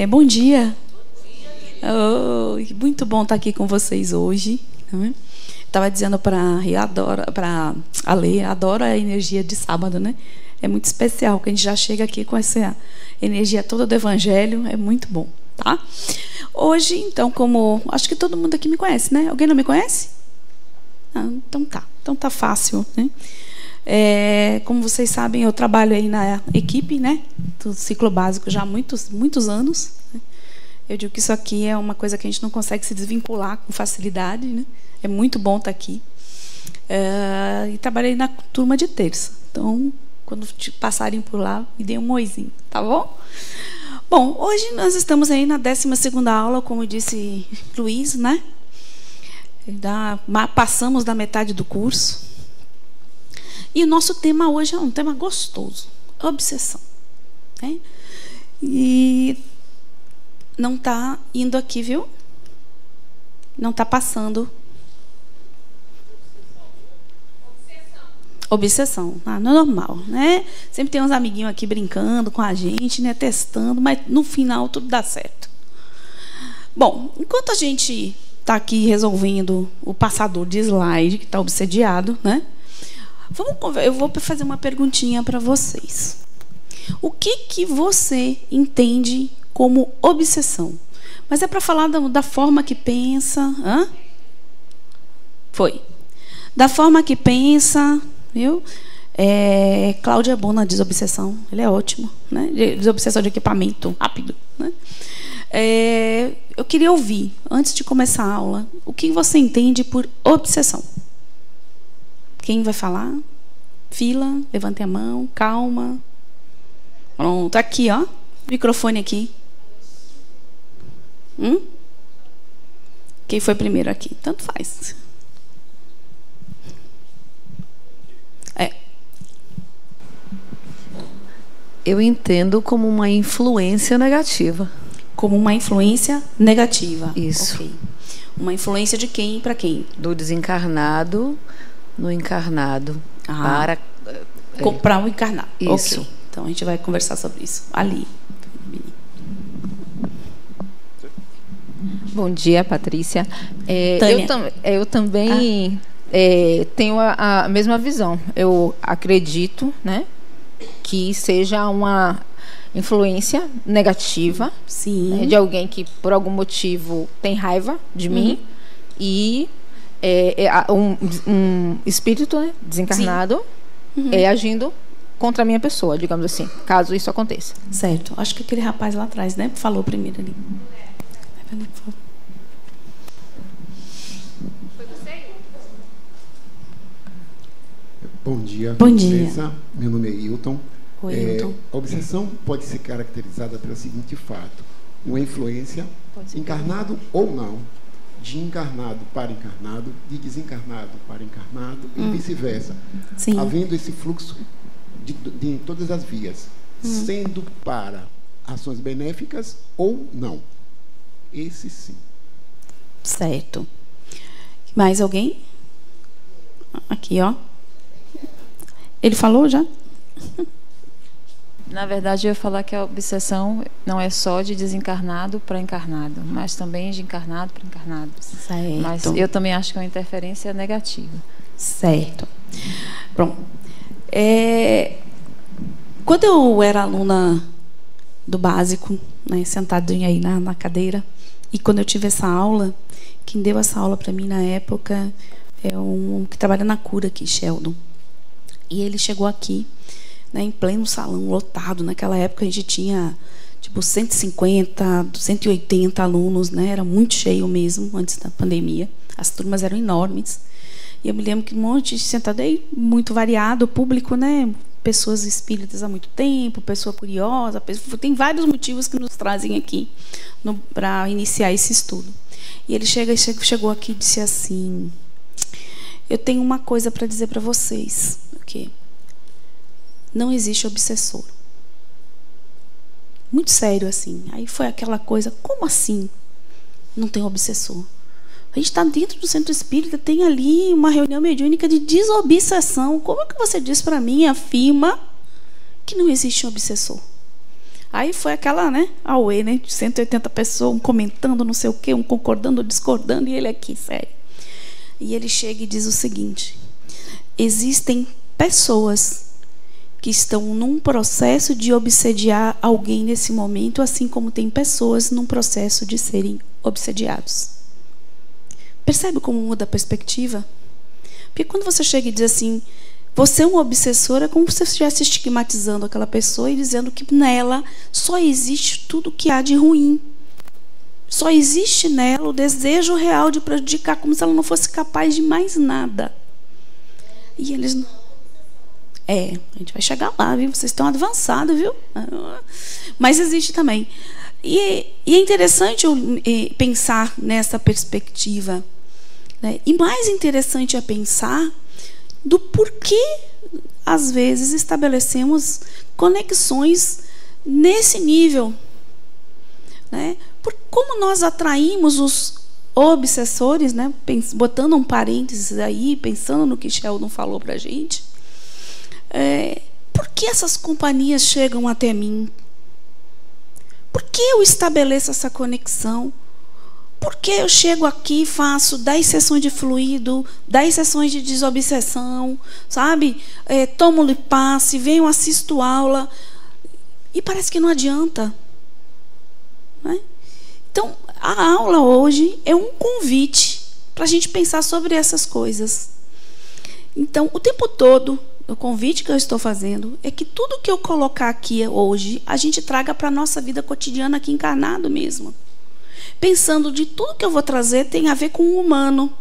Bom dia. Oh, muito bom estar aqui com vocês hoje. Estava dizendo para a Lê, adoro a energia de sábado, né? É muito especial, que a gente já chega aqui com essa energia toda do Evangelho, é muito bom, tá? Hoje, então, como acho que todo mundo aqui me conhece, né? Alguém não me conhece? Então tá fácil, né? Como vocês sabem, eu trabalho aí na equipe, né, do ciclo básico já há muitos anos. Eu digo que isso aqui é uma coisa que a gente não consegue se desvincular com facilidade, né? É muito bom estar aqui. E trabalhei na turma de terça. Então, quando passarem por lá, me deem um oizinho, tá bom? Bom, hoje nós estamos aí na 12ª aula, como disse Luiz, né? Passamos da metade do curso. E o nosso tema hoje é um tema gostoso, obsessão. Né? E não está indo aqui, viu? Não está passando. Obsessão. Não é normal, né? Sempre tem uns amiguinhos aqui brincando com a gente, né? Testando, mas no final tudo dá certo. Bom, enquanto a gente está aqui resolvendo o passador de slide, que está obsediado, né? Eu vou fazer uma perguntinha para vocês. O que você entende como obsessão? Mas é para falar da forma que pensa. Hã? Foi. Da forma que pensa, viu? Cláudia Bona diz obsessão. Ele é ótimo, né? Diz obsessão de equipamento rápido, né? Eu queria ouvir, antes de começar a aula, o que você entende por obsessão? Quem vai falar? Fila, levante a mão, calma. Pronto, aqui, ó. Microfone aqui. Quem foi primeiro aqui? Tanto faz. Eu entendo como uma influência negativa. Como uma influência negativa. Isso. Okay. Uma influência de quem para quem? Do desencarnado no encarnado. Para o encarnado. Isso. Okay. Então a gente vai conversar sobre isso. Ali. Bom dia, Patrícia. Eu também tenho a mesma visão. Eu acredito, né, que seja uma influência negativa, né, de alguém que por algum motivo tem raiva de mim e um espírito, né, desencarnado agindo contra a minha pessoa, digamos assim, caso isso aconteça. Certo. Acho que aquele rapaz lá atrás, né, falou primeiro ali. Foi você? Bom dia. Bom dia. Meu nome é Hilton. Oi, Hilton. A obsessão pode ser caracterizada pelo seguinte fato: uma influência, encarnado ou não, de encarnado para encarnado, de desencarnado para encarnado e vice-versa. Havendo esse fluxo de todas as vias, sendo para ações benéficas ou não. Esse sim. Certo. Mais alguém? Aqui, ó. Ele falou já? Na verdade, eu ia falar que a obsessão não é só de desencarnado para encarnado, mas também de encarnado para encarnado. Certo. Mas eu também acho que é uma interferência negativa. Certo. Pronto. Quando eu era aluna do básico, né, sentadinha aí na cadeira, e quando eu tive essa aula, quem deu essa aula para mim na época é um que trabalha na cura aqui, Sheldon. E ele chegou aqui, né, em pleno salão, lotado. Naquela época a gente tinha tipo 150, 180 alunos, né? Era muito cheio mesmo, antes da pandemia. As turmas eram enormes. E eu me lembro que um monte de sentado aí, muito variado, o público, né? Pessoas espíritas há muito tempo, pessoa curiosa, tem vários motivos que nos trazem aqui para iniciar esse estudo. E ele chegou aqui e disse assim: eu tenho uma coisa para dizer para vocês. Okay? Não existe obsessor. Muito sério assim. Aí foi aquela coisa: como assim não tem obsessor? A gente está dentro do centro espírita, tem ali uma reunião mediúnica de desobsessão. Como é que você diz para mim, afirma que não existe um obsessor? Aí foi aquela, né, auê, né, de 180 pessoas, um comentando não sei o quê, um concordando, discordando, e ele aqui, sério. E ele chega e diz o seguinte: existem pessoas que estão num processo de obsediar alguém nesse momento, assim como tem pessoas num processo de serem obsediados. Percebe como muda a perspectiva? Porque quando você chega e diz assim, você é um obsessor, é como se você estivesse estigmatizando aquela pessoa e dizendo que nela só existe tudo o que há de ruim. Só existe nela o desejo real de prejudicar, como se ela não fosse capaz de mais nada. E eles não... a gente vai chegar lá, viu? Vocês estão avançados, viu? Mas existe também. E é interessante pensar nessa perspectiva, né? E mais interessante é pensar do porquê, às vezes, estabelecemos conexões nesse nível, né? Por como nós atraímos os obsessores, né? Botando um parênteses aí, pensando no que Sheldon falou para a gente. Por que essas companhias chegam até mim? Por que eu estabeleço essa conexão? Por que eu chego aqui e faço 10 sessões de fluido, 10 sessões de desobsessão, sabe? Tomo-lhe passe, venho, assisto aula, e parece que não adianta, né? Então, a aula hoje é um convite para a gente pensar sobre essas coisas. Então, o tempo todo, o convite que eu estou fazendo é que tudo que eu colocar aqui hoje, a gente traga para a nossa vida cotidiana aqui encarnado mesmo. Pensando de tudo que eu vou trazer tem a ver com o humano,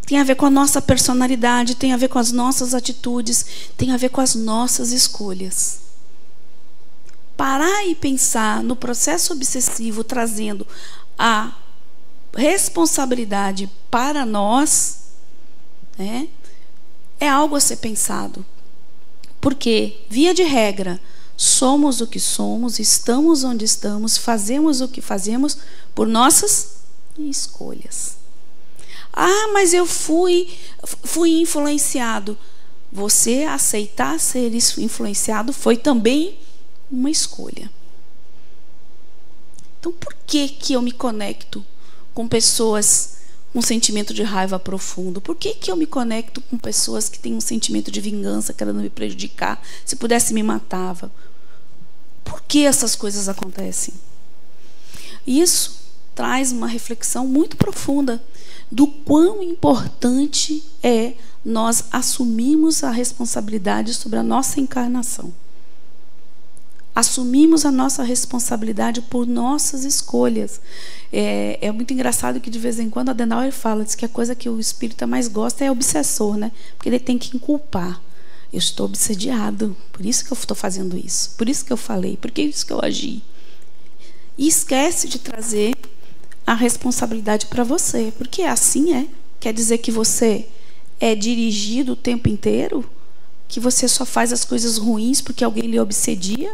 tem a ver com a nossa personalidade, tem a ver com as nossas atitudes, tem a ver com as nossas escolhas. Parar e pensar no processo obsessivo trazendo a responsabilidade para nós, né, é algo a ser pensado. Porque, via de regra, somos o que somos, estamos onde estamos, fazemos o que fazemos por nossas escolhas. Mas eu fui influenciado. Você aceitar ser influenciado foi também uma escolha. Então, por que eu me conecto com pessoas com um sentimento de raiva profundo? Por que eu me conecto com pessoas que têm um sentimento de vingança, querendo me prejudicar? Se pudesse, me matava. Por que essas coisas acontecem? Isso traz uma reflexão muito profunda do quão importante é nós assumirmos a responsabilidade sobre a nossa encarnação. Assumimos a nossa responsabilidade por nossas escolhas. É muito engraçado que de vez em quando a Adenauer fala, diz que a coisa que o espírita mais gosta é obsessor, né? Porque ele tem que inculpar. Eu estou obsediado, por isso que eu estou fazendo isso, por isso que eu falei, por que isso que eu agi. E esquece de trazer a responsabilidade para você, porque assim é. Quer dizer que você é dirigido o tempo inteiro? Que você só faz as coisas ruins porque alguém lhe obsedia?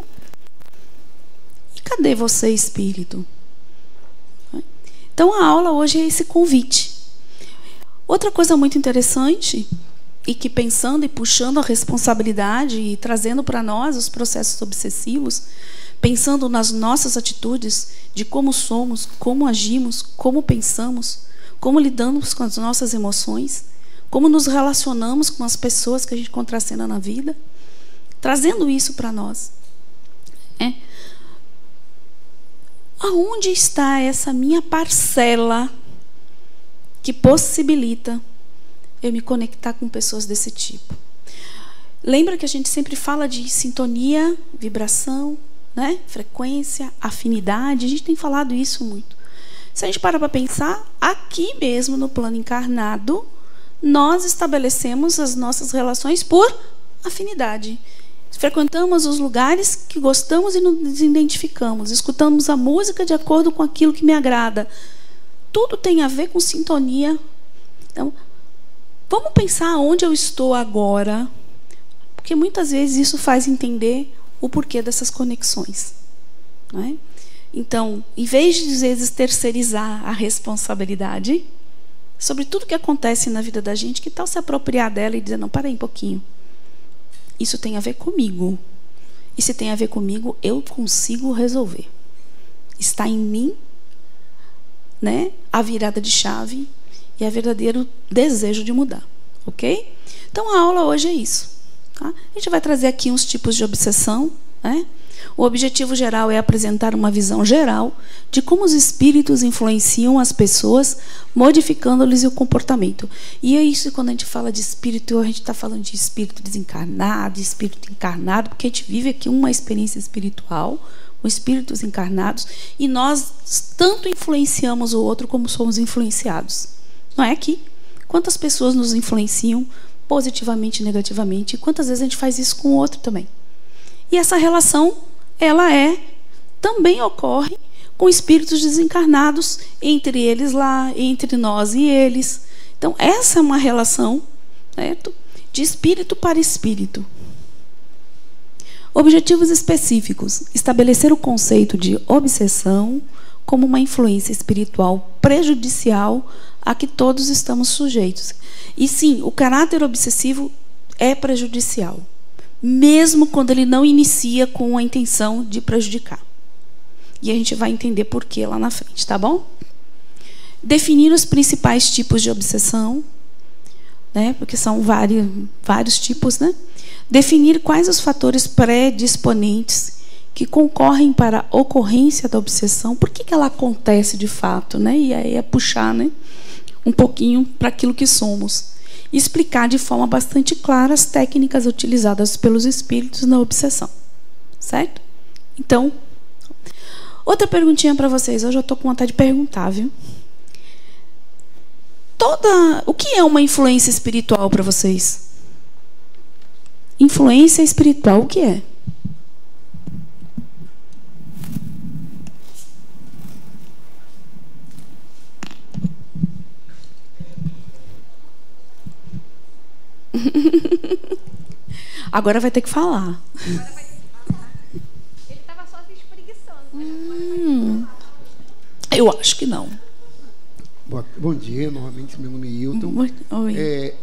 E cadê você, espírito? Então a aula hoje é esse convite. Outra coisa muito interessante, e que pensando e puxando a responsabilidade e trazendo para nós os processos obsessivos, pensando nas nossas atitudes, de como somos, como agimos, como pensamos, como lidamos com as nossas emoções, como nos relacionamos com as pessoas que a gente contracena na vida, trazendo isso para nós. Aonde está essa minha parcela que possibilita eu me conectar com pessoas desse tipo? Lembra que a gente sempre fala de sintonia, vibração, né? Frequência, afinidade. A gente tem falado isso muito. Se a gente parar para pensar, aqui mesmo no plano encarnado, nós estabelecemos as nossas relações por afinidade. Frequentamos os lugares que gostamos e nos identificamos. Escutamos a música de acordo com aquilo que me agrada. Tudo tem a ver com sintonia. Então, vamos pensar onde eu estou agora, porque muitas vezes isso faz entender o porquê dessas conexões, não é? Então, em vez de às vezes terceirizar a responsabilidade sobre tudo que acontece na vida da gente, que tal se apropriar dela e dizer, não, para aí um pouquinho. Isso tem a ver comigo. E se tem a ver comigo, eu consigo resolver. Está em mim, né, a virada de chave e o verdadeiro desejo de mudar. Ok? Então, a aula hoje é isso. Tá? A gente vai trazer aqui uns tipos de obsessão, né? O objetivo geral é apresentar uma visão geral de como os espíritos influenciam as pessoas, modificando-lhes o comportamento. E é isso, quando a gente fala de espírito, a gente está falando de espírito desencarnado, de espírito encarnado, porque a gente vive aqui uma experiência espiritual, com espíritos encarnados, e nós tanto influenciamos o outro como somos influenciados. Não é aqui? Quantas pessoas nos influenciam positivamente e negativamente, e quantas vezes a gente faz isso com o outro também. E essa relação, ela também ocorre com espíritos desencarnados, entre eles lá, entre nós e eles. Então, essa é uma relação, certo? De espírito para espírito. Objetivos específicos: estabelecer o conceito de obsessão como uma influência espiritual prejudicial a que todos estamos sujeitos. E sim, o caráter obsessivo é prejudicial, mesmo quando ele não inicia com a intenção de prejudicar. E a gente vai entender por que lá na frente, tá bom? Definir os principais tipos de obsessão, né? Porque são vários tipos, né? Definir quais os fatores predisponentes que concorrem para a ocorrência da obsessão, por que ela acontece de fato, né? E aí é puxar, né, um pouquinho para aquilo que somos. E explicar de forma bastante clara as técnicas utilizadas pelos espíritos na obsessão. Certo? Então, outra perguntinha para vocês. Hoje eu estou com vontade de perguntar, viu? O que é uma influência espiritual para vocês? Influência espiritual, o que é? Agora vai ter que falar. Ele estava só se espreguiçando. Eu acho que não. Bom dia, novamente, meu nome é Hilton.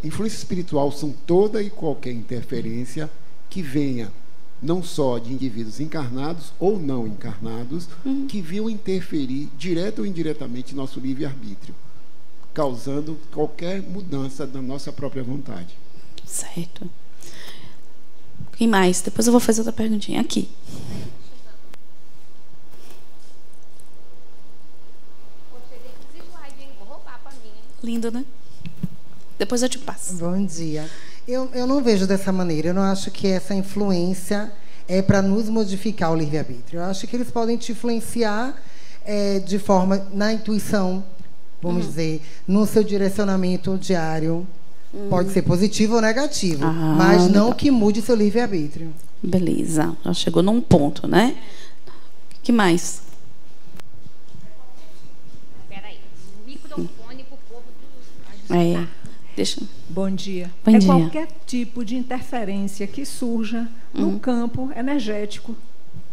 Influência espiritual são toda e qualquer interferência que venha não só de indivíduos encarnados ou não encarnados, que venham interferir direta ou indiretamente no nosso livre-arbítrio, causando qualquer mudança da nossa própria vontade. Certo. Quem mais? Depois eu vou fazer outra perguntinha. Aqui. Lindo, né? Depois eu te passo. Bom dia. Eu não vejo dessa maneira. Eu não acho que essa influência é para nos modificar o livre-arbítrio. Eu acho que eles podem te influenciar de forma na intuição, vamos dizer, no seu direcionamento diário. Pode ser positivo ou negativo, mas não que mude seu livre-arbítrio. Beleza, já chegou num ponto, né? O que mais? Espera aí, microfone para o povo deixa. Bom dia. Bom dia. Qualquer tipo de interferência que surja no campo energético,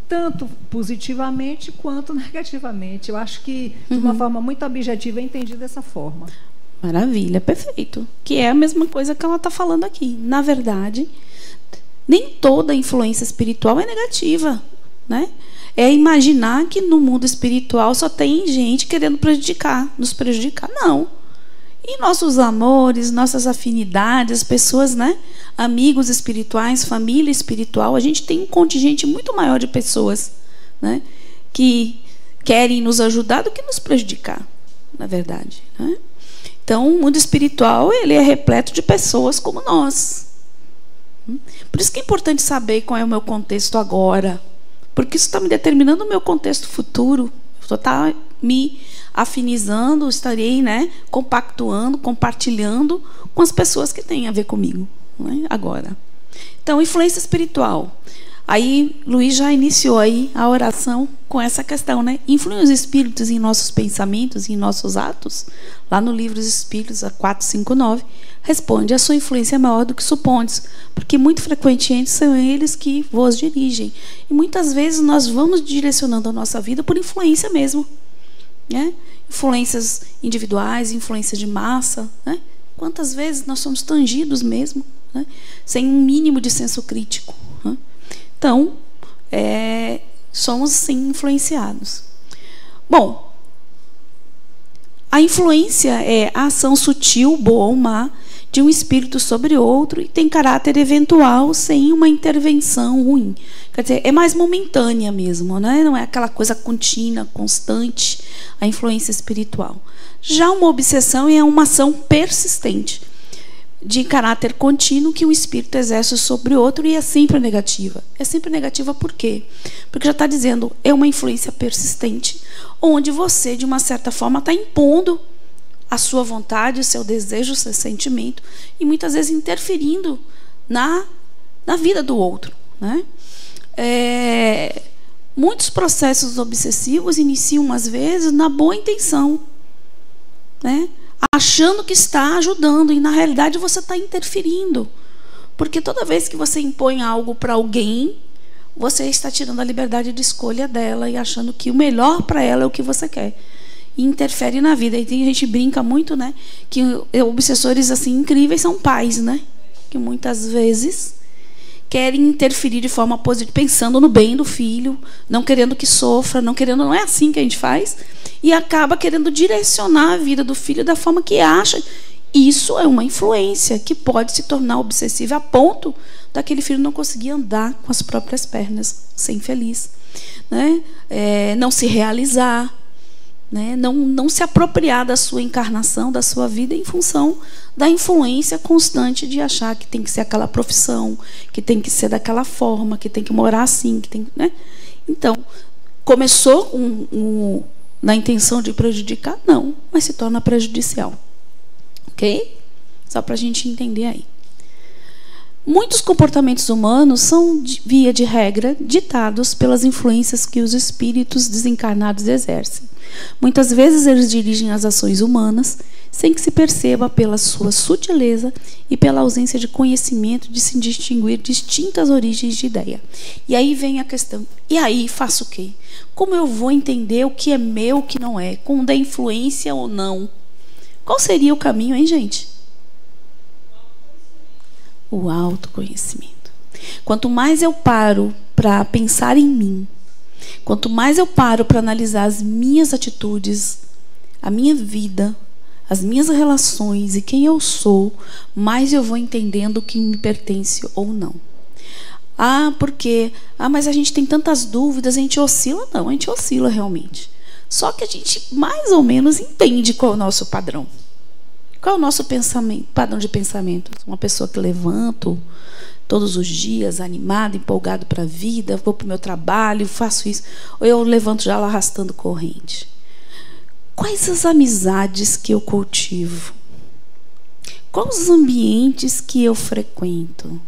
tanto positivamente quanto negativamente. Eu acho que, de uma forma muito objetiva, é entendido dessa forma. Maravilha, perfeito. Que é a mesma coisa que ela está falando aqui. Na verdade, nem toda influência espiritual é negativa, né? É imaginar que no mundo espiritual só tem gente querendo nos prejudicar. Não. E nossos amores, nossas afinidades, pessoas, né? Amigos espirituais, família espiritual, a gente tem um contingente muito maior de pessoas, né, que querem nos ajudar do que nos prejudicar, na verdade, né? Então, o mundo espiritual, ele é repleto de pessoas como nós. Por isso que é importante saber qual é o meu contexto agora, porque isso está me determinando o meu contexto futuro. Eu estou me afinizando, estarei, né, compactuando, compartilhando com as pessoas que têm a ver comigo, né, agora. Então, influência espiritual. Aí, Luiz já iniciou aí a oração com essa questão, né? Influem os espíritos em nossos pensamentos e em nossos atos? Lá no livro dos Espíritos, a 459, responde: a sua influência é maior do que supondes, porque muito frequentemente são eles que vos dirigem. E muitas vezes nós vamos direcionando a nossa vida por influência mesmo, né? Influências individuais, influências de massa, né? Quantas vezes nós somos tangidos mesmo, né? Sem um mínimo de senso crítico, né? Então, somos sim influenciados. Bom, a influência é a ação sutil, boa ou má, de um espírito sobre outro e tem caráter eventual sem uma intervenção ruim. Quer dizer, é mais momentânea mesmo, né? Não é aquela coisa contínua, constante, a influência espiritual. Já uma obsessão é uma ação persistente, de caráter contínuo, que o espírito exerce sobre o outro e é sempre negativa. É sempre negativa por quê? Porque já está dizendo, é uma influência persistente, onde você, de uma certa forma, está impondo a sua vontade, o seu desejo, o seu sentimento, e muitas vezes interferindo na vida do outro, né? Muitos processos obsessivos iniciam, às vezes, na boa intenção, né? Achando que está ajudando, e na realidade você está interferindo. Porque toda vez que você impõe algo para alguém, você está tirando a liberdade de escolha dela e achando que o melhor para ela é o que você quer. E interfere na vida. E a gente brinca muito, né, que obsessores assim incríveis são pais, né, que muitas vezes querem interferir de forma positiva, pensando no bem do filho, não querendo que sofra, não é assim que a gente faz, e acaba querendo direcionar a vida do filho da forma que acha. Isso é uma influência que pode se tornar obsessiva a ponto daquele filho não conseguir andar com as próprias pernas, ser infeliz, né? Não se realizar, né? Não se apropriar da sua encarnação, da sua vida, em função da influência constante de achar que tem que ser aquela profissão, que tem que ser daquela forma, que tem que morar assim, que tem, né? Então, começou na intenção de prejudicar? Não, mas se torna prejudicial. Ok? Só para a gente entender aí. Muitos comportamentos humanos são, via de regra, ditados pelas influências que os espíritos desencarnados exercem. Muitas vezes eles dirigem as ações humanas sem que se perceba pela sua sutileza e pela ausência de conhecimento de se distinguir distintas origens de ideia. E aí vem a questão, e aí faço o quê? Como eu vou entender o que é meu, o que não é? Quando é influência ou não? Qual seria o caminho, hein, gente? O autoconhecimento. Quanto mais eu paro para pensar em mim, quanto mais eu paro para analisar as minhas atitudes, a minha vida, as minhas relações e quem eu sou, mais eu vou entendendo o que me pertence ou não. Mas a gente tem tantas dúvidas, a gente oscila? Não, a gente oscila realmente. Só que a gente mais ou menos entende qual é o nosso padrão. Qual é o nosso padrão de pensamento? Uma pessoa que levanto todos os dias, animado, empolgado para a vida, vou para o meu trabalho, faço isso, ou eu levanto já lá arrastando corrente. Quais as amizades que eu cultivo? Quais os ambientes que eu frequento?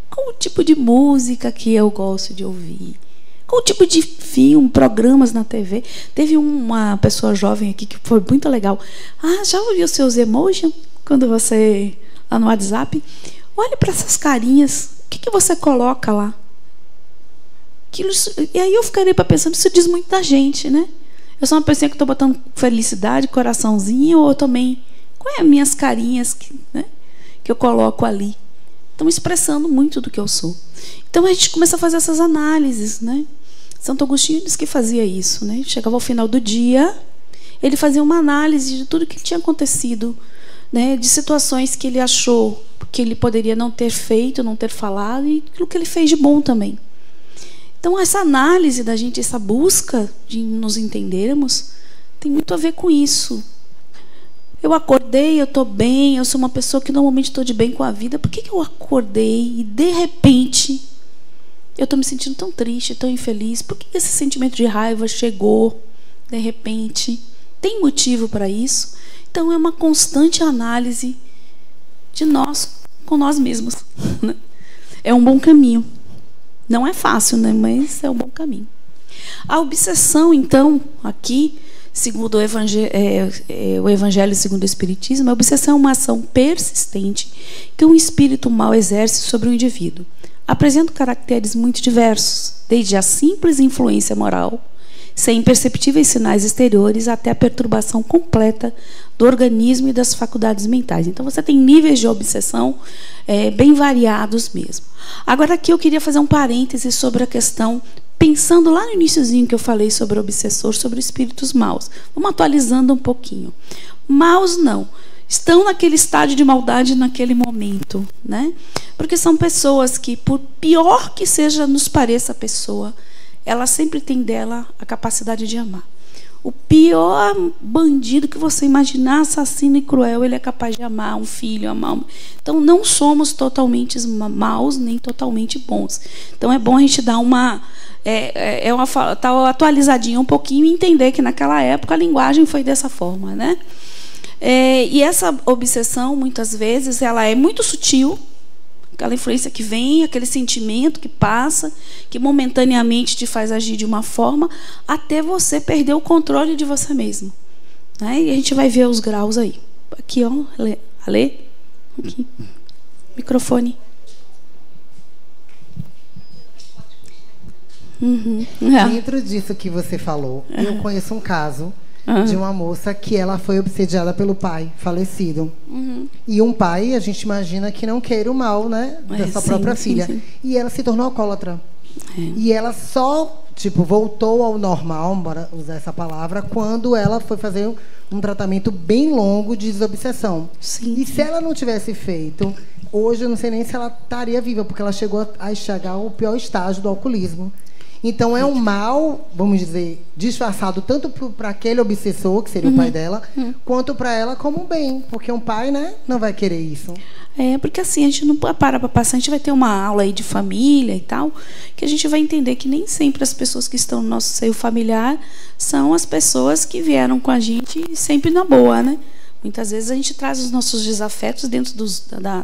Qual o tipo de música que eu gosto de ouvir? Qual o tipo de filme, programas na TV? Teve uma pessoa jovem aqui que foi muito legal. Já ouviu os seus emojis quando você, lá no WhatsApp? Olhe para essas carinhas. O que você coloca lá? E aí eu ficaria pensando, isso diz muito da gente, né? Eu sou uma pessoa que estou botando felicidade, coraçãozinho, ou também, qual é as minhas carinhas que eu coloco ali? Estão expressando muito do que eu sou. Então a gente começa a fazer essas análises, né? Santo Agostinho disse que fazia isso, né? Chegava ao final do dia, ele fazia uma análise de tudo que tinha acontecido, né? De situações que ele achou que ele poderia não ter feito, não ter falado, e aquilo que ele fez de bom também. Então essa análise da gente, essa busca de nos entendermos, tem muito a ver com isso. Eu acordei, eu estou bem, eu sou uma pessoa que normalmente estou de bem com a vida. Por que eu acordei e, de repente, eu estou me sentindo tão triste, tão infeliz? Por que esse sentimento de raiva chegou, de repente? Tem motivo para isso? Então, é uma constante análise de nós com nós mesmos. É um bom caminho. Não é fácil, né? Mas é um bom caminho. A obsessão, então, aqui, segundo o Evangelho segundo o Espiritismo, a obsessão é uma ação persistente que um espírito mau exerce sobre o indivíduo. Apresenta caracteres muito diversos, desde a simples influência moral, sem perceptíveis sinais exteriores, até a perturbação completa do organismo e das faculdades mentais. Então, você tem níveis de obsessão bem variados mesmo. Agora, aqui eu queria fazer um parêntese sobre a questão pensando lá no iniciozinho que eu falei sobre o obsessor, sobre espíritos maus. Vamos atualizando um pouquinho. Maus não. Estão naquele estágio de maldade naquele momento, né? Porque são pessoas que, por pior que seja, nos pareça a pessoa, ela sempre tem dela a capacidade de amar. O pior bandido que você imaginar, assassino e cruel, ele é capaz de amar um filho, amar um... Então, não somos totalmente maus, nem totalmente bons. Então, é bom a gente dar uma tá atualizadinha um pouquinho e entender que, naquela época, a linguagem foi dessa forma, né? E essa obsessão, muitas vezes, ela é muito sutil, aquela influência que vem, aquele sentimento que passa, que momentaneamente te faz agir de uma forma, até você perder o controle de você mesmo. Né? E a gente vai ver os graus aí. Aqui, ó, Ale, aqui. Microfone. Dentro disso que você falou, eu conheço um caso de uma moça que ela foi obsediada pelo pai falecido. E um pai, a gente imagina que não queira o mal, né, da sua própria filha. Sim. E ela se tornou alcoólatra. E ela só, voltou ao normal, bora usar essa palavra, quando ela foi fazer um tratamento bem longo de desobsessão. E se ela não tivesse feito, hoje eu não sei nem se ela estaria viva, porque ela chegou a chegar ao pior estágio do alcoolismo. Então, é um mal, vamos dizer, disfarçado tanto para aquele obsessor, que seria o pai dela, quanto para ela como um bem. Porque um pai, né, não vai querer isso. Porque assim, a gente não para passar, a gente vai ter uma aula aí de família e tal, que a gente vai entender que nem sempre as pessoas que estão no nosso seio familiar são as pessoas que vieram com a gente sempre na boa, né? Muitas vezes a gente traz os nossos desafetos dentro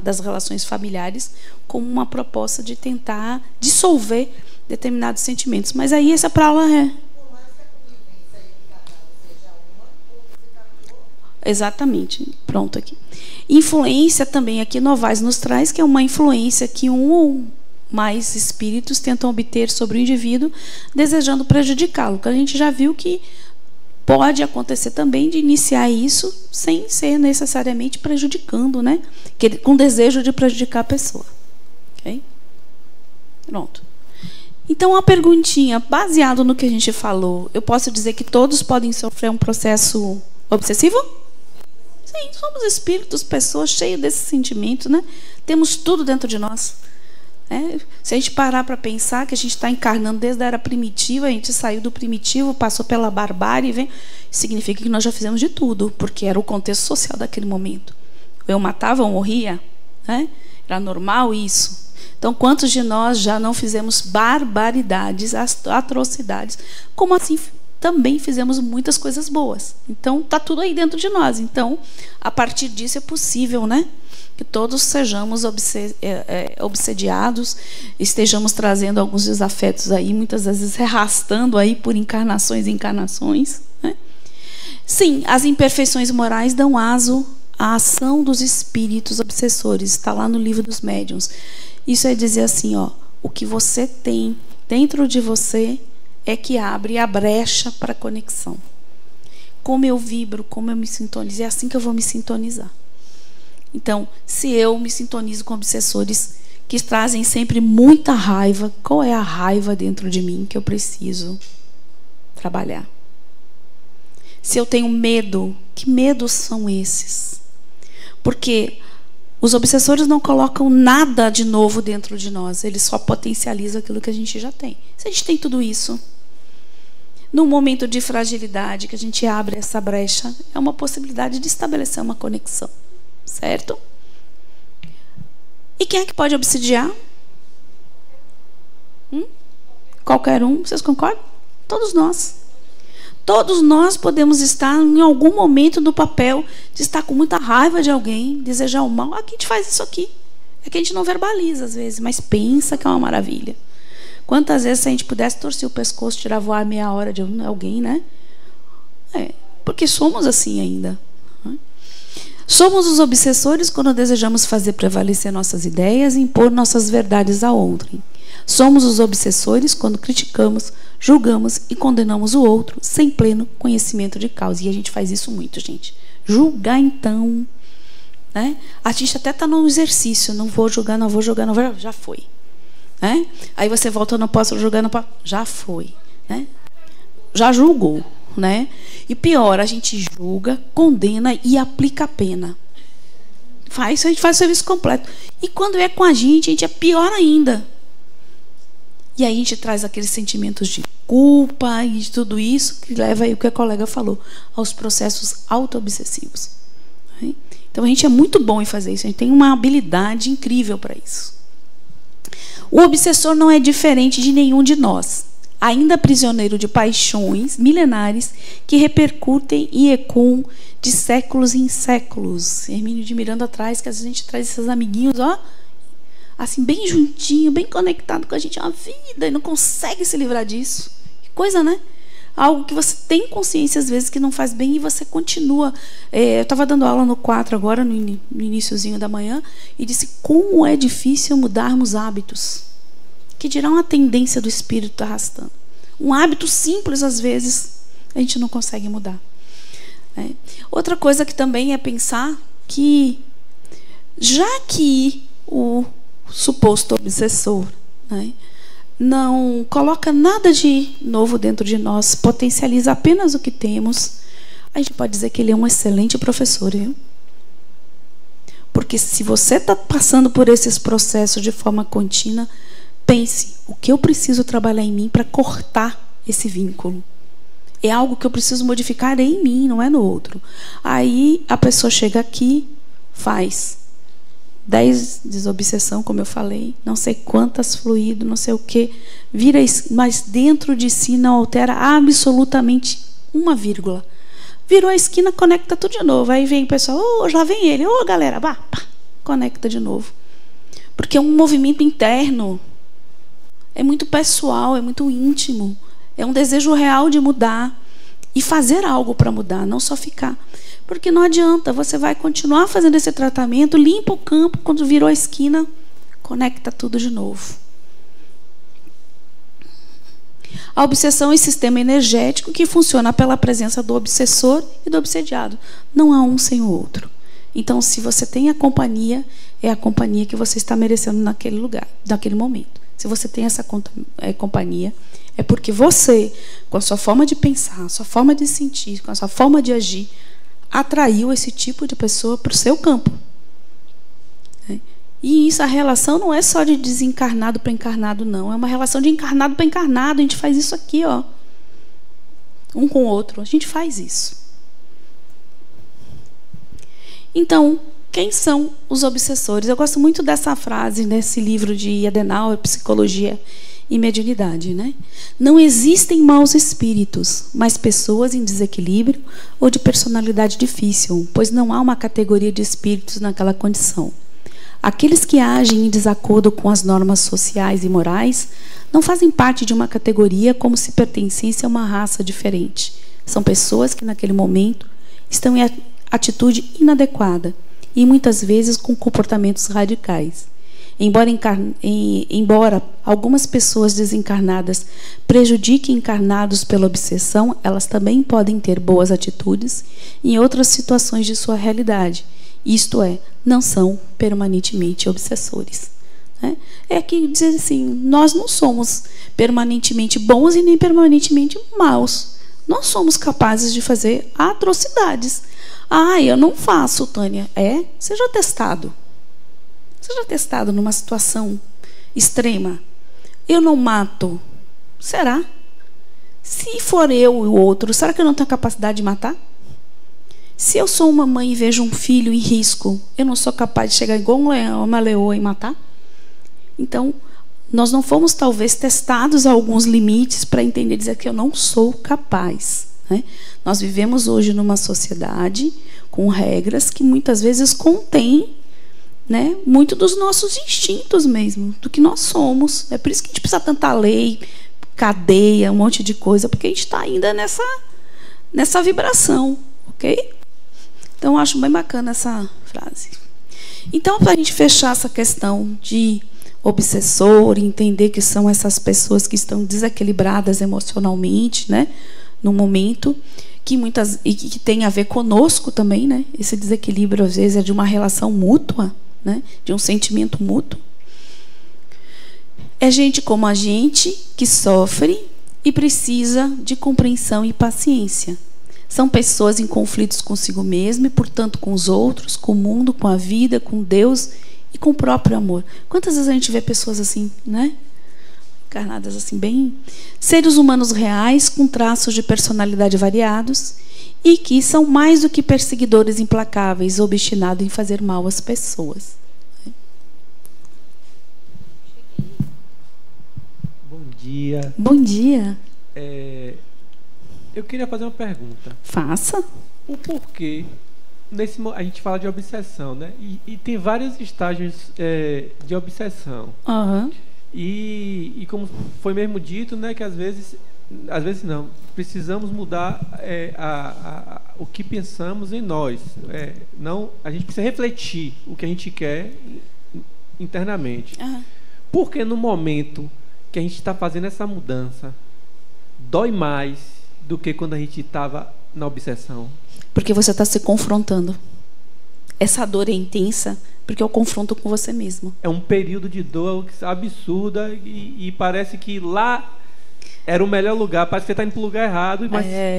das relações familiares como uma proposta de tentar dissolver determinados sentimentos. Mas aí essa para aula exatamente. Pronto aqui. Influência também aqui Novaes nos traz, que é uma influência que um ou mais espíritos tentam obter sobre o indivíduo, desejando prejudicá-lo. Que a gente já viu que pode acontecer também de iniciar isso sem ser necessariamente prejudicando, né? Com desejo de prejudicar a pessoa. Ok? Pronto. Então, uma perguntinha, baseado no que a gente falou, eu posso dizer que todos podem sofrer um processo obsessivo? Sim, somos espíritos, pessoas cheias desses sentimentos, né? Temos tudo dentro de nós. Se a gente parar para pensar que a gente está encarnando desde a era primitiva, a gente saiu do primitivo, passou pela barbárie, significa que nós já fizemos de tudo, porque era o contexto social daquele momento. Eu matava ou morria, né? Era normal isso. Então, quantos de nós já não fizemos barbaridades, atrocidades, como assim também fizemos muitas coisas boas. Então, está tudo aí dentro de nós. Então, a partir disso é possível, né, que todos sejamos obsediados, estejamos trazendo alguns desafetos aí, muitas vezes arrastando aí por encarnações e encarnações. Né? Sim, as imperfeições morais dão aso à ação dos espíritos obsessores. Está lá no Livro dos Médiuns. Isso é dizer assim, ó, o que você tem dentro de você é que abre a brecha para a conexão. Como eu vibro, como eu me sintonizo, é assim que eu vou me sintonizar. Então, se eu me sintonizo com obsessores que trazem sempre muita raiva, qual é a raiva dentro de mim que eu preciso trabalhar? Se eu tenho medo, que medos são esses? Porque os obsessores não colocam nada de novo dentro de nós, eles só potencializam aquilo que a gente já tem. Se a gente tem tudo isso, num momento de fragilidade, que a gente abre essa brecha, é uma possibilidade de estabelecer uma conexão, certo? E quem é que pode obsidiar? Qualquer um, vocês concordam? Todos nós. Todos nós podemos estar em algum momento no papel de estar com muita raiva de alguém, desejar o mal. Aqui a gente faz isso aqui. É que a gente não verbaliza às vezes, mas pensa que é uma maravilha. Quantas vezes se a gente pudesse torcer o pescoço, tirar voar meia hora de alguém, né? Porque somos assim ainda. Somos os obsessores quando desejamos fazer prevalecer nossas ideias e impor nossas verdades a outrem. Somos os obsessores quando criticamos, julgamos e condenamos o outro sem pleno conhecimento de causa. E a gente faz isso muito, gente. Julgar, então, né? A gente até está no exercício. Não vou julgar, não vou julgar, não vou, já foi. né? Aí você volta, eu não posso julgar, não posso. Já foi, né? Já julgou, né? E pior, a gente julga, condena e aplica a pena. A gente faz o serviço completo. E quando é com a gente é pior ainda. E aí a gente traz aqueles sentimentos de culpa e de tudo isso que leva aí o que a colega falou, aos processos auto-obsessivos. Então a gente é muito bom em fazer isso, a gente tem uma habilidade incrível para isso. O obsessor não é diferente de nenhum de nós, ainda prisioneiro de paixões milenares que repercutem e ecoam de séculos em séculos. Hermínio de Miranda traz que às vezes a gente traz esses amiguinhos, ó, assim, bem juntinho, bem conectado com a gente, a vida, e não consegue se livrar disso. Que coisa, né? Algo que você tem consciência, às vezes, que não faz bem e você continua. Eu estava dando aula no 4 agora, no iniciozinho da manhã, e disse como é difícil mudarmos hábitos. Que dirá uma tendência do espírito arrastando. Um hábito simples, às vezes, a gente não consegue mudar. Outra coisa que também é pensar que, já que o suposto obsessor, né, não coloca nada de novo dentro de nós, potencializa apenas o que temos, a gente pode dizer que ele é um excelente professor, viu? Porque se você está passando por esses processos de forma contínua, pense, o que eu preciso trabalhar em mim para cortar esse vínculo? É algo que eu preciso modificar em mim, não é no outro. Aí a pessoa chega aqui, faz 10 desobsessão, como eu falei, não sei quantas fluido, não sei o quê, vira, mas dentro de si não altera absolutamente uma vírgula. Virou a esquina, conecta tudo de novo. Aí vem o pessoal, já vem ele, galera, pá, conecta de novo. Porque é um movimento interno, é muito pessoal, é muito íntimo, é um desejo real de mudar e fazer algo para mudar, não só ficar. Porque não adianta, você vai continuar fazendo esse tratamento, limpa o campo, quando virou a esquina, conecta tudo de novo. A obsessão é um sistema energético que funciona pela presença do obsessor e do obsediado. Não há um sem o outro. Então, se você tem a companhia, é a companhia que você está merecendo naquele lugar, naquele momento. Se você tem essa companhia, é porque você, com a sua forma de pensar, a sua forma de sentir, com a sua forma de agir, atraiu esse tipo de pessoa para o seu campo. E isso, a relação não é só de desencarnado para encarnado, não. É uma relação de encarnado para encarnado. A gente faz isso aqui, ó, um com o outro. A gente faz isso. Então, quem são os obsessores? Eu gosto muito dessa frase nesse livro de Adenauer, Psicologia e Mediunidade, né? Não existem maus espíritos, mas pessoas em desequilíbrio ou de personalidade difícil, pois não há uma categoria de espíritos naquela condição. Aqueles que agem em desacordo com as normas sociais e morais não fazem parte de uma categoria como se pertencessem a uma raça diferente. São pessoas que naquele momento estão em atitude inadequada e muitas vezes com comportamentos radicais. Embora algumas pessoas desencarnadas prejudiquem encarnados pela obsessão, elas também podem ter boas atitudes em outras situações de sua realidade. Isto é, não são permanentemente obsessores. É que dizer assim, nós não somos permanentemente bons e nem permanentemente maus. Nós somos capazes de fazer atrocidades. Eu não faço, Tânia. Seja testado. Seja testado numa situação extrema. Eu não mato. Será? Se for eu e o outro, será que eu não tenho capacidade de matar? Se eu sou uma mãe e vejo um filho em risco, eu não sou capaz de chegar igual uma leoa e matar? Então, nós não fomos talvez testados a alguns limites para entender, dizer que eu não sou capaz. Nós vivemos hoje numa sociedade com regras que muitas vezes contêm, muito dos nossos instintos mesmo, do que nós somos. É por isso que a gente precisa tanta lei, cadeia, um monte de coisa, porque a gente está ainda nessa vibração, ok? Então, eu acho bem bacana essa frase. Então, para a gente fechar essa questão de obsessor, entender que são essas pessoas que estão desequilibradas emocionalmente, no momento, e que tem a ver conosco também, Esse desequilíbrio, às vezes, é de uma relação mútua, de um sentimento mútuo. É gente como a gente que sofre e precisa de compreensão e paciência. São pessoas em conflitos consigo mesmo e, portanto, com os outros, com o mundo, com a vida, com Deus e com o próprio amor. Quantas vezes a gente vê pessoas assim, né? Encarnadas assim, bem... Seres humanos reais, com traços de personalidade variados e que são mais do que perseguidores implacáveis, obstinados em fazer mal às pessoas. Bom dia. Bom dia. Eu queria fazer uma pergunta. Faça. O porquê, a gente fala de obsessão, né? E tem vários estágios de obsessão. Uhum. E como foi mesmo dito, né, que às vezes não, precisamos mudar o que pensamos em nós. Não, a gente precisa refletir o que a gente quer internamente. Uhum. Porque no momento que a gente está fazendo essa mudança, dói mais do que quando a gente estava na obsessão? Porque você está se confrontando. Essa dor é intensa porque é o confronto com você mesmo. É um período de dor absurda e parece que lá era o melhor lugar. Parece que você está indo para o lugar errado,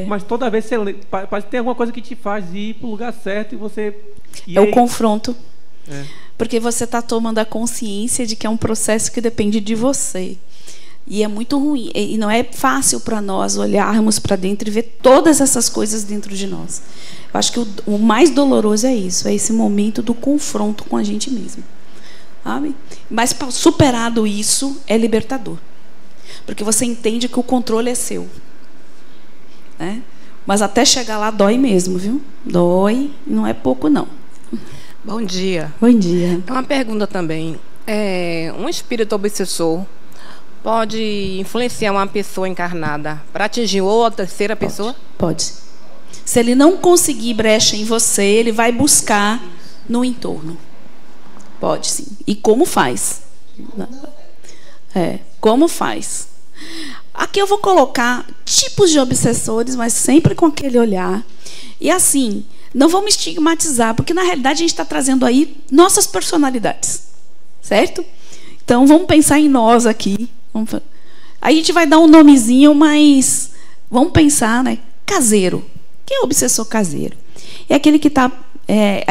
mas toda vez parece que tem alguma coisa que te faz ir para o lugar certo e você... o confronto. Porque você está tomando a consciência de que é um processo que depende de você. E é muito ruim. E não é fácil para nós olharmos para dentro e ver todas essas coisas dentro de nós. Eu acho que o mais doloroso é isso. É esse momento do confronto com a gente mesmo. Sabe? Mas superado isso, é libertador. Porque você entende que o controle é seu. Né? Mas até chegar lá dói mesmo, viu? Dói. Não é pouco, não. Bom dia. Bom dia. Uma pergunta também. Um espírito obsessor pode influenciar uma pessoa encarnada para atingir outra terceira pessoa? Pode. Se ele não conseguir brecha em você, ele vai buscar no entorno. Pode, sim. E como faz? Como faz? Aqui eu vou colocar tipos de obsessores, mas sempre com aquele olhar. E assim, não vamos estigmatizar, porque na realidade a gente está trazendo aí nossas personalidades. Certo? Então vamos pensar em nós aqui. A gente vai dar um nomezinho, mas vamos pensar, né? Caseiro. Quem é o obsessor caseiro? É aquele que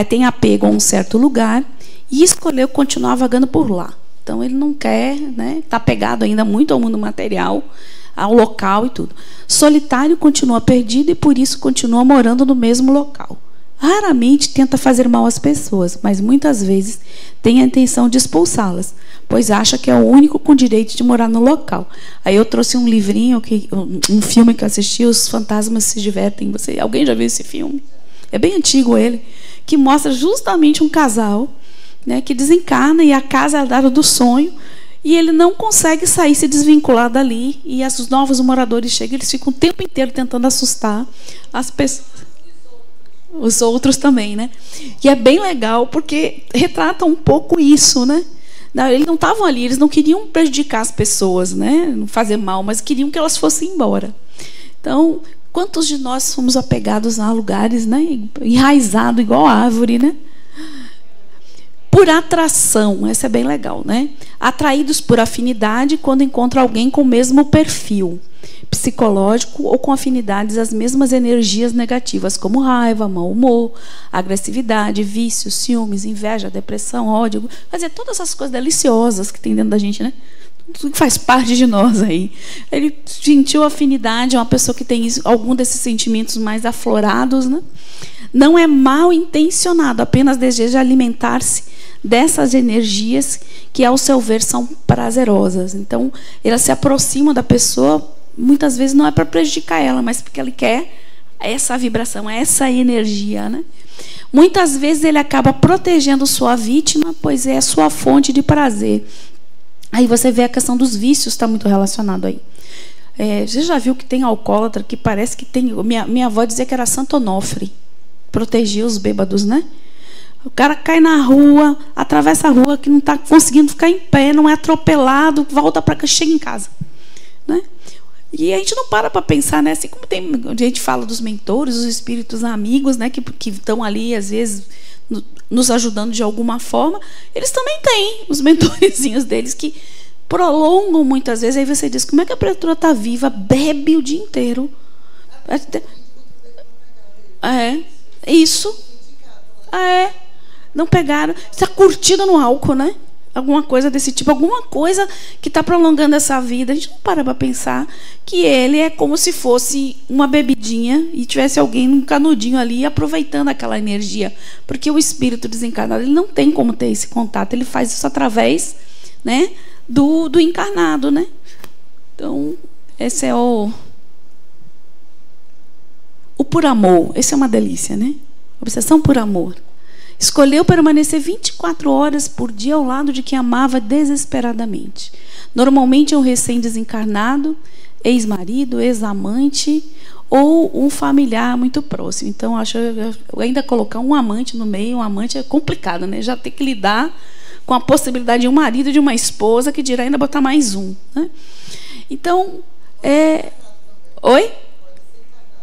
tem apego a um certo lugar e escolheu continuar vagando por lá. Então ele não quer, né? Está apegado ainda muito ao mundo material, ao local e tudo. Solitário, continua perdido e por isso continua morando no mesmo local. Raramente tenta fazer mal às pessoas, mas muitas vezes tem a intenção de expulsá-las, pois acha que é o único com direito de morar no local. Aí eu trouxe um livrinho, um filme que eu assisti, Os Fantasmas Se Divertem. Alguém já viu esse filme? É bem antigo ele, que mostra justamente um casal, né, que desencarna e a casa é dada do sonho e ele não consegue sair, se desvincular dali e os novos moradores chegam, eles ficam o tempo inteiro tentando assustar as pessoas. Os outros também, né? E é bem legal porque retrata um pouco isso, né? Eles não estavam ali, eles não queriam prejudicar as pessoas, né? Não fazer mal, mas queriam que elas fossem embora. Então, quantos de nós somos apegados a lugares, né? Enraizado igual árvore, né? Por atração, essa é bem legal, né? Atraídos por afinidade quando encontram alguém com o mesmo perfil psicológico ou com afinidades às mesmas energias negativas, como raiva, mau humor, agressividade, vícios, ciúmes, inveja, depressão, ódio, fazer todas essas coisas deliciosas que tem dentro da gente, né? Tudo que faz parte de nós aí. Ele sentiu afinidade a uma pessoa que tem algum desses sentimentos mais aflorados, né? Não é mal intencionado, apenas deseja alimentar-se dessas energias que, ao seu ver, são prazerosas. Então, ele se aproxima da pessoa, muitas vezes não é para prejudicar ela, mas porque ele quer essa vibração, essa energia, né? Muitas vezes ele acaba protegendo sua vítima, pois é a sua fonte de prazer. Aí você vê a questão dos vícios, está muito relacionado aí. Você já viu que tem alcoólatra que parece que tem... Minha avó dizia que era Santo Onofre, protegia os bêbados, né? O cara cai na rua, atravessa a rua, que não está conseguindo ficar em pé, não é atropelado, volta para cá, chega em casa, né? E a gente não para pensar, né? Assim como a gente fala dos mentores, os espíritos amigos, né? Que estão ali, às vezes, nos ajudando de alguma forma, eles também têm os mentorezinhos deles que prolongam muitas vezes. Aí você diz, como é que a criatura está viva, bebe o dia inteiro? Isso. Não pegaram. Está curtida no álcool, né? Alguma coisa desse tipo, alguma coisa que está prolongando essa vida. A gente não para pensar que ele é como se fosse uma bebidinha e tivesse alguém num canudinho ali aproveitando aquela energia. Porque o espírito desencarnado, ele não tem como ter esse contato. Ele faz isso através, né, do encarnado, né? Então, esse é o por amor. Esse é uma delícia, né? Obsessão por amor. Escolheu permanecer 24 horas por dia ao lado de quem amava desesperadamente. Normalmente é um recém-desencarnado, ex-marido, ex-amante ou um familiar muito próximo. Então, acho ainda colocar um amante no meio, um amante é complicado, né? Já tem que lidar com a possibilidade de um marido e de uma esposa, que dirá ainda botar mais um, né? Então, Oi?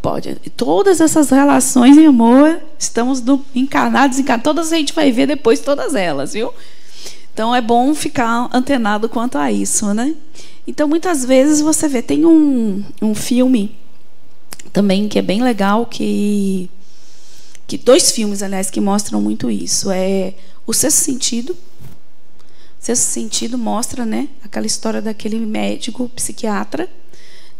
Pode. Todas essas relações em amor, estamos encarnados, todas a gente vai ver depois, todas elas, viu? Então é bom ficar antenado quanto a isso, né? Então muitas vezes você vê, tem um filme também que é bem legal, que 2 filmes, aliás, que mostram muito isso. É O Sexto Sentido. O Sexto Sentido mostra, né, aquela história daquele médico psiquiatra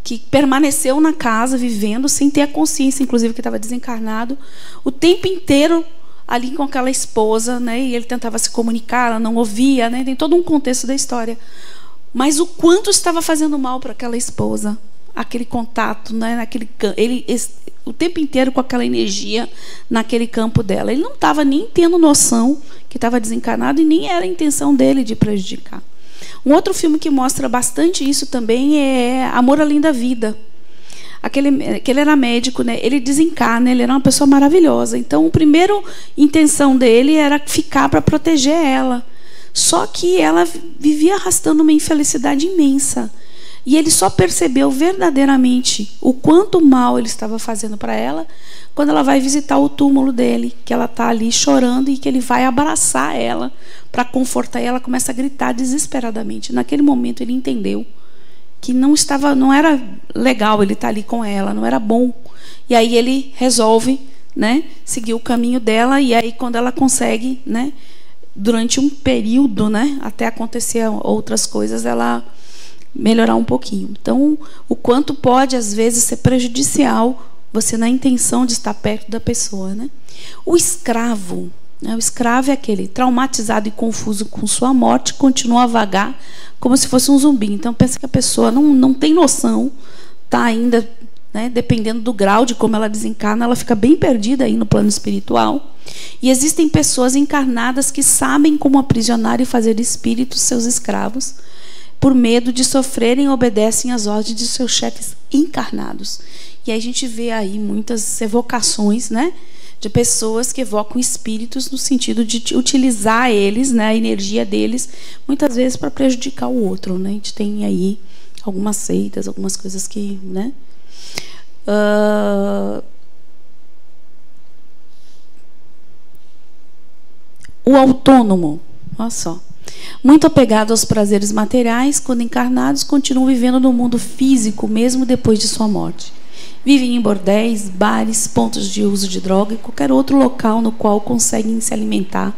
que permaneceu na casa, vivendo, sem ter a consciência, inclusive, que estava desencarnado, o tempo inteiro ali com aquela esposa, né? E ele tentava se comunicar, ela não ouvia, né? Tem todo um contexto da história. Mas o quanto estava fazendo mal para aquela esposa, aquele contato, né? O tempo inteiro com aquela energia naquele campo dela. Ele não estava nem tendo noção que estava desencarnado e nem era a intenção dele de prejudicar. Um outro filme que mostra bastante isso também é Amor Além da Vida. Aquele era médico, né? Ele desencarna, ele era uma pessoa maravilhosa. Então, a primeira intenção dele era ficar para proteger ela. Só que ela vivia arrastando uma infelicidade imensa. E ele só percebeu verdadeiramente o quanto mal ele estava fazendo para ela quando ela vai visitar o túmulo dele, que ela está ali chorando e que ele vai abraçar ela para confortar, e ela começa a gritar desesperadamente. Naquele momento ele entendeu que não era legal ele estar ali com ela, não era bom. E aí ele resolve, né, seguir o caminho dela, e aí quando ela consegue, né, durante um período, né, até acontecer outras coisas, ela melhorar um pouquinho. Então, o quanto pode às vezes ser prejudicial você na intenção de estar perto da pessoa, né? O escravo, né? O escravo é aquele traumatizado e confuso com sua morte, continua a vagar como se fosse um zumbi. Então pensa que a pessoa não tem noção, está ainda, né, dependendo do grau de como ela desencarna, ela fica bem perdida aí no plano espiritual. E existem pessoas encarnadas que sabem como aprisionar e fazer espíritos seus escravos, por medo de sofrerem, obedecem às ordens de seus chefes encarnados. E aí a gente vê aí muitas evocações, né, de pessoas que evocam espíritos no sentido de utilizar eles, né, a energia deles, muitas vezes para prejudicar o outro, né? A gente tem aí algumas seitas, algumas coisas que, né? O autônomo, olha só. Muito apegado aos prazeres materiais, quando encarnados, continuam vivendo no mundo físico, mesmo depois de sua morte. Vivem em bordéis, bares, pontos de uso de droga e qualquer outro local no qual conseguem se alimentar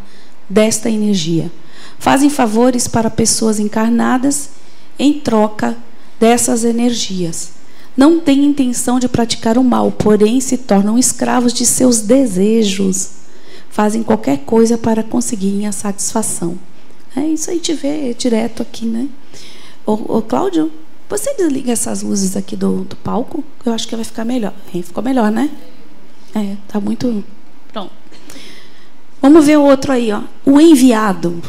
desta energia. Fazem favores para pessoas encarnadas em troca dessas energias. Não têm intenção de praticar o mal, porém se tornam escravos de seus desejos. Fazem qualquer coisa para conseguirem a satisfação. Isso a gente vê direto aqui, né? Ô Cláudio, você desliga essas luzes aqui do palco? Eu acho que vai ficar melhor. Ficou melhor, né? Tá muito... Pronto. Vamos ver o outro aí, ó. O enviado.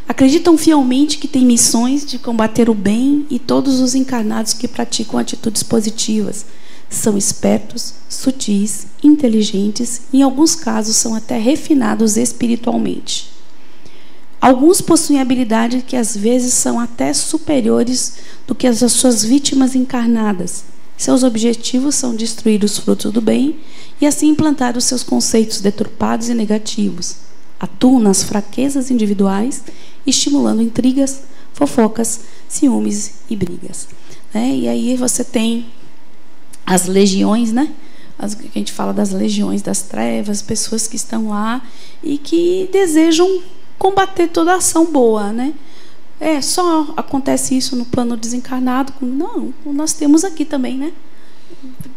Acreditam fielmente que tem missões de combater o bem, e todos os encarnados que praticam atitudes positivas são espertos, sutis, inteligentes e, em alguns casos, são até refinados espiritualmente. Alguns possuem habilidades que às vezes são até superiores do que as suas vítimas encarnadas. Seus objetivos são destruir os frutos do bem e assim implantar os seus conceitos deturpados e negativos. Atuam nas fraquezas individuais, estimulando intrigas, fofocas, ciúmes e brigas. Né? E aí você tem as legiões, né? A gente fala das legiões das trevas, pessoas que estão lá e que desejam combater toda ação boa, né? Só acontece isso no plano desencarnado? Não, nós temos aqui também, né?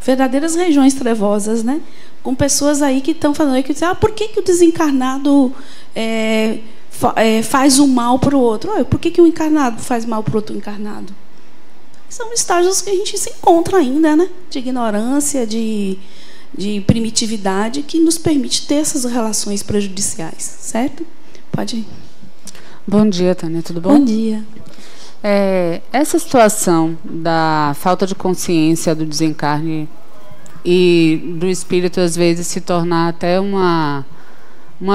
Verdadeiras regiões trevosas, né? Com pessoas aí que estão falando que dizem, por que o desencarnado faz o mal para o outro? Por que o encarnado faz mal para o outro encarnado? São estágios que a gente se encontra ainda, né? De ignorância, de primitividade, que nos permite ter essas relações prejudiciais, certo? Pode ir. Bom dia, Tânia, tudo bom? Bom dia. Essa situação da falta de consciência do desencarne e do espírito, às vezes, se tornar até uma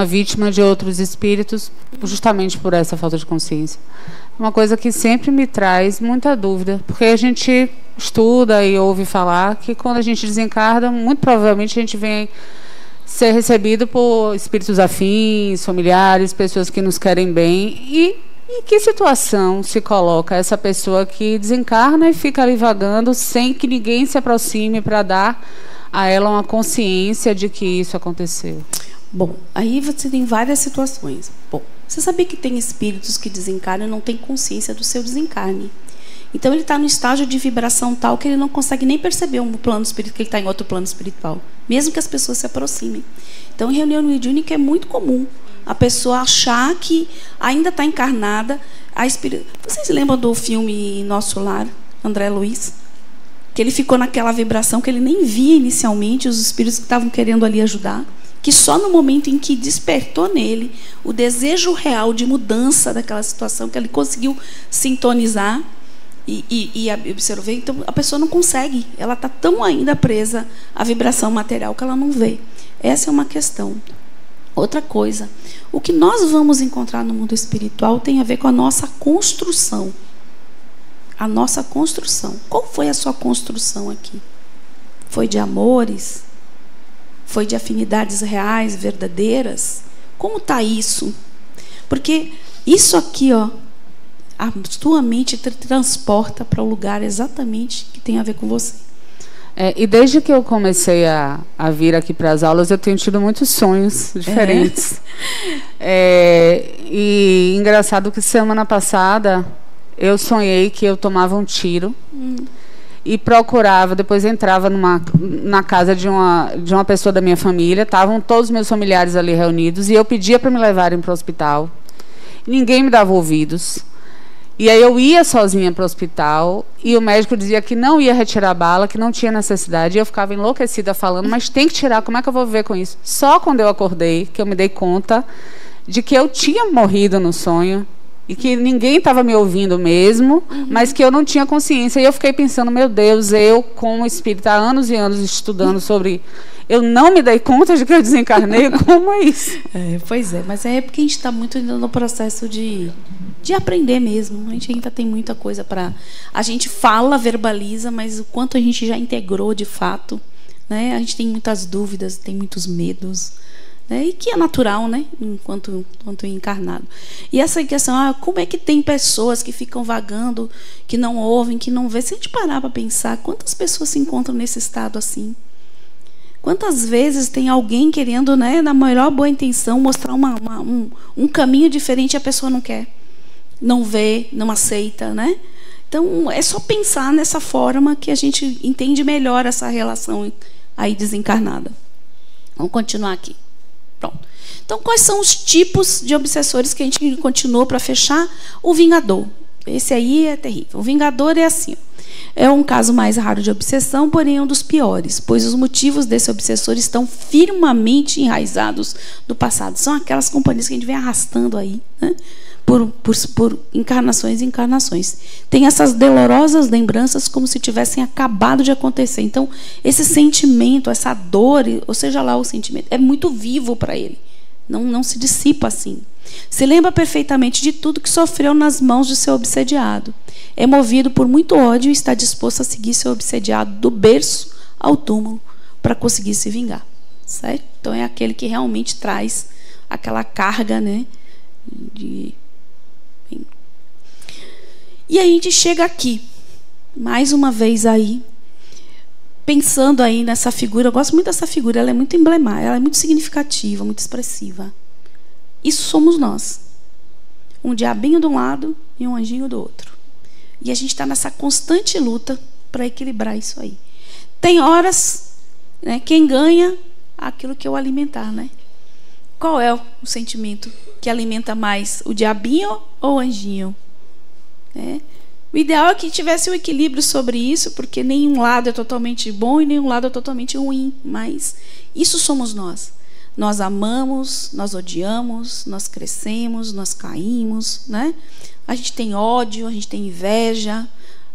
vítima de outros espíritos, justamente por essa falta de consciência. Uma coisa que sempre me traz muita dúvida, porque a gente estuda e ouve falar que quando a gente desencarna, muito provavelmente a gente vem ser recebido por espíritos afins, familiares, pessoas que nos querem bem. E em que situação se coloca essa pessoa que desencarna e fica ali vagando sem que ninguém se aproxime para dar a ela uma consciência de que isso aconteceu? Bom, aí você tem várias situações. Bom, você sabia que tem espíritos que desencarnam e não têm consciência do seu desencarne. Então ele está no estágio de vibração tal que ele não consegue nem perceber um plano espiritual, que ele está em outro plano espiritual, mesmo que as pessoas se aproximem. Então, em reunião mediúnica é muito comum a pessoa achar que ainda está encarnada. Vocês lembram do filme Nosso Lar, André Luiz? Que ele ficou naquela vibração que ele nem via inicialmente os espíritos que estavam querendo ali ajudar, que só no momento em que despertou nele o desejo real de mudança daquela situação, que ele conseguiu sintonizar e observar. Então a pessoa não consegue, ela está tão ainda presa à vibração material que ela não vê. Essa é uma questão. Outra coisa, o que nós vamos encontrar no mundo espiritual tem a ver com a nossa construção. A nossa construção. Qual foi a sua construção aqui? Foi de amores? Foi de afinidades reais, verdadeiras? Como está isso? Porque isso aqui, a tua mente te transporta para o lugar exatamente que tem a ver com você. E desde que eu comecei a vir aqui para as aulas, eu tenho tido muitos sonhos diferentes. E engraçado que semana passada eu sonhei que eu tomava um tiro e procurava, depois entrava na casa de uma pessoa da minha família, estavam todos os meus familiares ali reunidos, e eu pedia para me levarem para o hospital. Ninguém me dava ouvidos. E aí eu ia sozinha para o hospital e o médico dizia que não ia retirar a bala, que não tinha necessidade. E eu ficava enlouquecida falando, mas tem que tirar, como é que eu vou viver com isso? Só quando eu acordei que eu me dei conta de que eu tinha morrido no sonho e que ninguém estava me ouvindo mesmo, mas que eu não tinha consciência. E eu fiquei pensando, meu Deus, eu como espírita há anos e anos estudando sobre... Eu não me dei conta de que eu desencarnei, como é isso? Pois é, mas é porque a gente está muito ainda no processo de aprender mesmo. A gente ainda tem muita coisa para... A gente fala, verbaliza, mas o quanto a gente já integrou de fato, né? A gente tem muitas dúvidas, tem muitos medos, né? E que é natural, né? Enquanto encarnado. E essa questão, como é que tem pessoas que ficam vagando, que não ouvem, que não vê? Se a gente parar para pensar, quantas pessoas se encontram nesse estado assim? Quantas vezes tem alguém querendo, né, na maior boa intenção, mostrar um caminho diferente e a pessoa não quer, não vê, não aceita, né? Então, é só pensar nessa forma que a gente entende melhor essa relação aí desencarnada. Vamos continuar aqui. Pronto. Então, quais são os tipos de obsessores que a gente continuou para fechar? O vingador. Esse aí é terrível. O vingador é assim, é um caso mais raro de obsessão, porém é um dos piores, pois os motivos desse obsessor estão firmemente enraizados do passado. São aquelas companhias que a gente vem arrastando aí, né? Por encarnações e encarnações. Tem essas dolorosas lembranças como se tivessem acabado de acontecer. Então, esse sentimento, essa dor, ou seja lá o sentimento, é muito vivo para ele. Não se dissipa assim. Se lembra perfeitamente de tudo que sofreu nas mãos de seu obsediado. É movido por muito ódio e está disposto a seguir seu obsediado do berço ao túmulo para conseguir se vingar. Certo? Então é aquele que realmente traz aquela carga, né, E a gente chega aqui, mais uma vez aí, pensando aí nessa figura. Eu gosto muito dessa figura, ela é muito emblemática, ela é muito significativa, muito expressiva. Isso somos nós. Um diabinho de um lado e um anjinho do outro. E a gente está nessa constante luta para equilibrar isso aí. Tem horas, né, quem ganha aquilo que eu alimentar, né? Qual é o sentimento que alimenta mais, o diabinho ou o anjinho? O ideal é que tivesse um equilíbrio sobre isso, porque nenhum lado é totalmente bom e nenhum lado é totalmente ruim, mas isso somos nós. Nós amamos, nós odiamos, nós crescemos, nós caímos, né? A gente tem ódio, a gente tem inveja,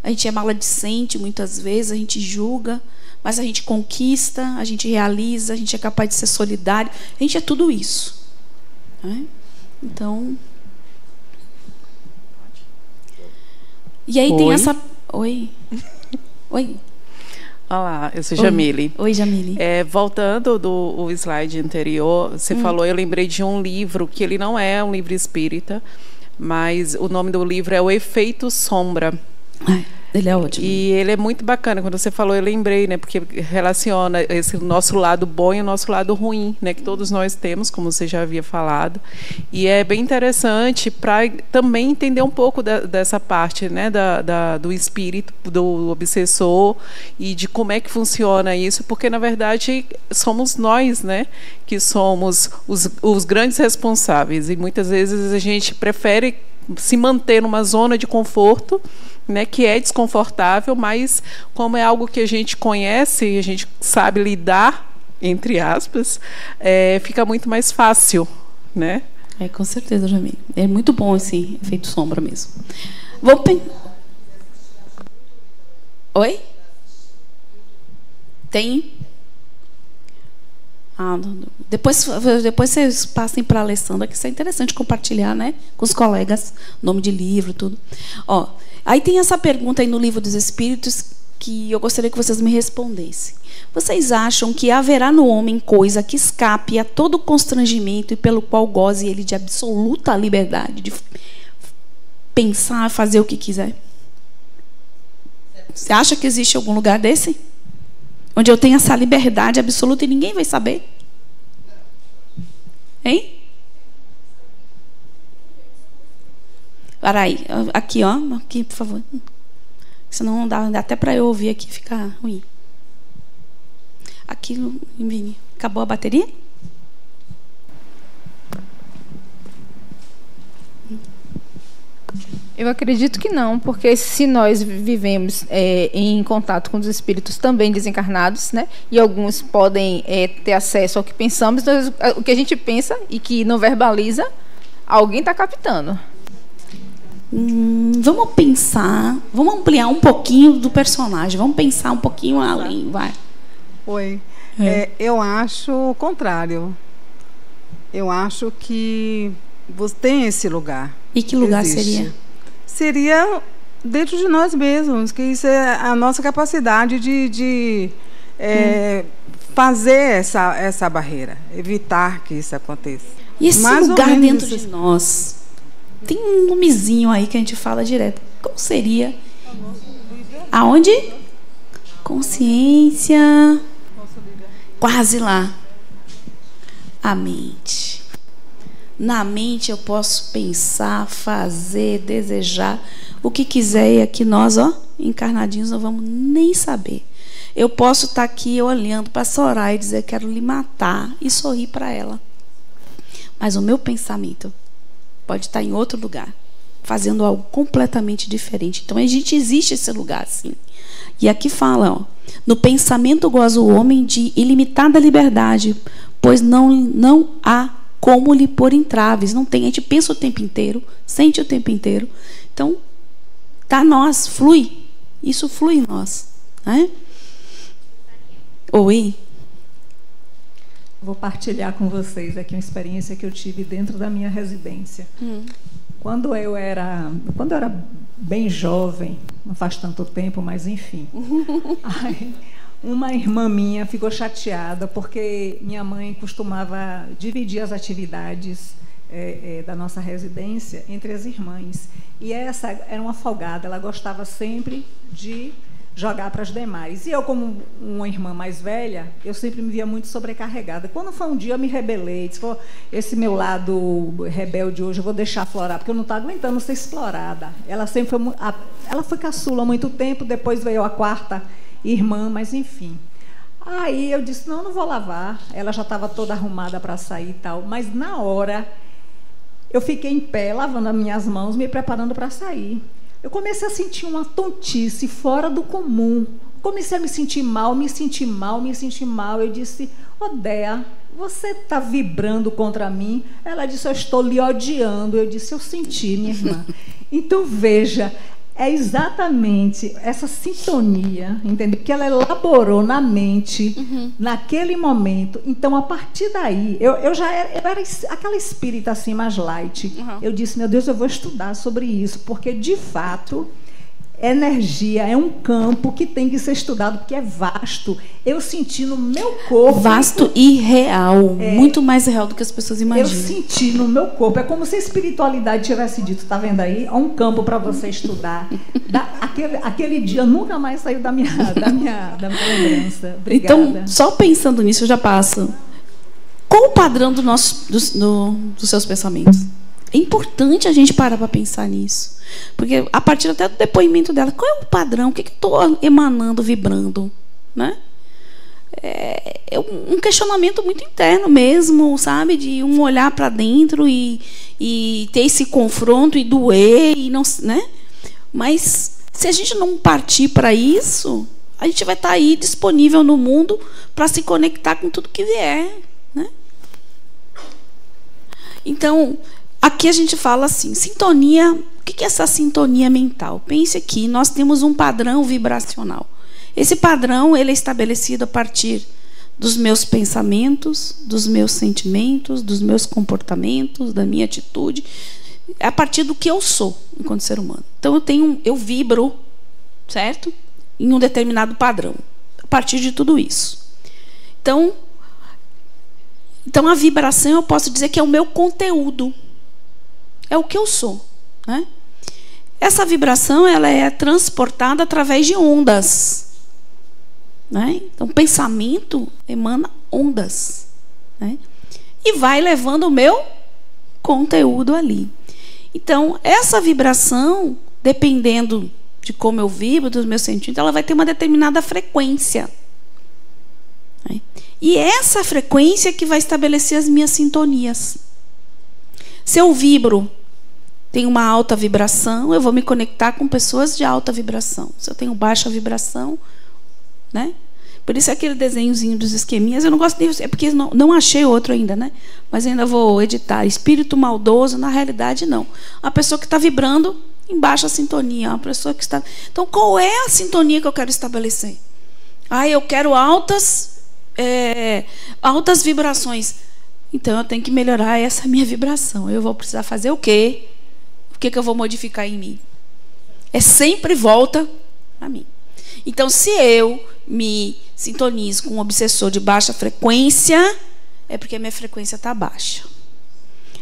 a gente é maledicente muitas vezes, a gente julga, mas a gente conquista, a gente realiza, a gente é capaz de ser solidário, a gente é tudo isso, né? Então, e aí tem essa... Oi. Oi. Olá, eu sou Jamile. Oi, Jamile. Voltando do slide anterior, você falou, eu lembrei de um livro, que ele não é um livro espírita, mas o nome do livro é O Efeito Sombra. Ele é ótimo. E ele é muito bacana. Quando você falou, eu lembrei, né? Porque relaciona esse nosso lado bom e o nosso lado ruim, né? Que todos nós temos, como você já havia falado. E é bem interessante para também entender um pouco dessa parte, né? Do espírito, do obsessor e de como é que funciona isso. Porque, na verdade, somos nós, né? Que somos os grandes responsáveis. E muitas vezes a gente prefere se manter numa zona de conforto, né, que é desconfortável, mas como é algo que a gente conhece e a gente sabe lidar, entre aspas, fica muito mais fácil, né? Com certeza, Jamile. É muito bom esse efeito sombra mesmo. Oi? Tem? Depois vocês passem para a Alessandra, que isso é interessante compartilhar, né, com os colegas, nome de livro, tudo. Aí tem essa pergunta aí no Livro dos Espíritos que eu gostaria que vocês me respondessem. Vocês acham que haverá no homem coisa que escape a todo constrangimento e pelo qual goze ele de absoluta liberdade de pensar, fazer o que quiser? Você acha que existe algum lugar desse? Onde eu tenho essa liberdade absoluta e ninguém vai saber? Hein? Peraí, aqui, aqui, por favor. Senão não dá até para eu ouvir aqui, fica ruim. Aqui, Vini, acabou a bateria? Eu acredito que não, porque se nós vivemos em contato com os espíritos também desencarnados, né, e alguns podem ter acesso ao que pensamos, então, o que a gente pensa e que não verbaliza, alguém está captando. Vamos pensar, vamos ampliar um pouquinho do personagem, vamos pensar um pouquinho além, vai. Oi. Eu acho o contrário. Eu acho que você tem esse lugar. E que lugar seria? Seria dentro de nós mesmos, que isso é a nossa capacidade de fazer essa barreira, evitar que isso aconteça. E esse lugar dentro de nós, tem um nomezinho aí que a gente fala direto. Como seria? Aonde? Consciência. Quase lá. A mente. Na mente eu posso pensar, fazer, desejar o que quiser, e aqui nós, encarnadinhos, não vamos nem saber. Eu posso estar aqui olhando para a Soraya e dizer: quero lhe matar, e sorrir para ela. Mas o meu pensamento pode estar em outro lugar, fazendo algo completamente diferente. Então, a gente existe esse lugar assim. E aqui fala, no pensamento goza o homem de ilimitada liberdade, pois não há como lhe pôr entraves. Não tem, a gente pensa o tempo inteiro, sente o tempo inteiro. Então, tá nós, flui. Isso flui em nós, né? Oi. Vou partilhar com vocês aqui uma experiência que eu tive dentro da minha residência. Quando eu era bem jovem, não faz tanto tempo, mas enfim. Aí, uma irmã minha ficou chateada porque minha mãe costumava dividir as atividades da nossa residência entre as irmãs. E essa era uma folgada, ela gostava sempre de jogar para as demais. E eu, como uma irmã mais velha, eu sempre me via muito sobrecarregada. Quando foi um dia, eu me rebelei, disse, esse meu lado rebelde hoje eu vou deixar aflorar, porque eu não estou aguentando ser explorada. Ela sempre foi, ela foi caçula há muito tempo, depois veio a quarta irmã, mas enfim. Aí eu disse, não vou lavar. Ela já estava toda arrumada para sair e tal, mas na hora eu fiquei em pé, lavando as minhas mãos, me preparando para sair. Eu comecei a sentir uma tontice fora do comum. Comecei a me sentir mal, me sentir mal. Eu disse, Dea, você está vibrando contra mim? Ela disse, eu estou lhe odiando. Eu disse, eu senti, minha irmã. Então, veja, é exatamente essa sintonia, entendeu? Que ela elaborou na mente, naquele momento. Então, a partir daí, eu era aquela espírita assim, mais light. Eu disse, meu Deus, eu vou estudar sobre isso, porque, de fato, energia é um campo que tem que ser estudado, porque é vasto. Eu senti no meu corpo... Vasto e real, muito mais real do que as pessoas imaginam. Eu senti no meu corpo, é como se a espiritualidade tivesse dito, está vendo aí? É um campo para você estudar. Aquele dia nunca mais saiu da minha lembrança. Obrigada. Então, só pensando nisso, eu já passo. Qual o padrão dos seus pensamentos? É importante a gente parar para pensar nisso. Porque, a partir até do depoimento dela, qual é o padrão? O que eu estou emanando, vibrando? Né? É um questionamento muito interno mesmo, sabe? De um olhar para dentro e ter esse confronto e doer, e não, né? Mas, se a gente não partir para isso, a gente vai estar aí disponível no mundo para se conectar com tudo que vier. Né? Então... Aqui a gente fala assim, sintonia, o que é essa sintonia mental? Pense aqui, nós temos um padrão vibracional. Esse padrão ele é estabelecido a partir dos meus pensamentos, dos meus sentimentos, dos meus comportamentos, da minha atitude, a partir do que eu sou enquanto ser humano. Então eu vibro, certo? Em um determinado padrão, a partir de tudo isso. Então a vibração eu posso dizer que é o meu conteúdo. É o que eu sou, né? Essa vibração ela é transportada através de ondas, né? Então, o pensamento emana ondas, né? E vai levando o meu conteúdo ali. Então, essa vibração, dependendo de como eu vibro, dos meus sentimentos, ela vai ter uma determinada frequência, né? E essa frequência que vai estabelecer as minhas sintonias. Se eu vibro, tenho uma alta vibração, eu vou me conectar com pessoas de alta vibração. Se eu tenho baixa vibração, né? Por isso é aquele desenhozinho dos esqueminhas, eu não gosto de... É porque não achei outro ainda, né? Mas ainda vou editar. Espírito maldoso, na realidade, não. A pessoa que está vibrando em baixa sintonia. Uma pessoa que está... Então, qual é a sintonia que eu quero estabelecer? Eu quero altas vibrações. Então, eu tenho que melhorar essa minha vibração. Eu vou precisar fazer o quê? O que eu vou modificar em mim? Sempre volta a mim. Então, se eu me sintonizo com um obsessor de baixa frequência, é porque a minha frequência está baixa.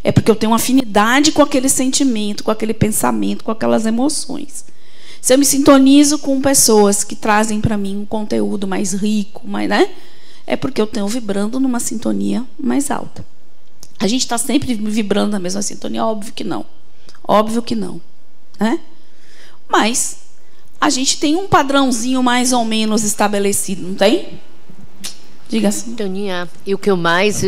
É porque eu tenho uma afinidade com aquele sentimento, com aquele pensamento, com aquelas emoções. Se eu me sintonizo com pessoas que trazem para mim um conteúdo mais rico, né? É porque eu estou vibrando numa sintonia mais alta. A gente está sempre vibrando na mesma sintonia? Óbvio que não. Óbvio que não. Né? Mas a gente tem um padrãozinho mais ou menos estabelecido, não tem? Diga assim. Sintonia. E o que eu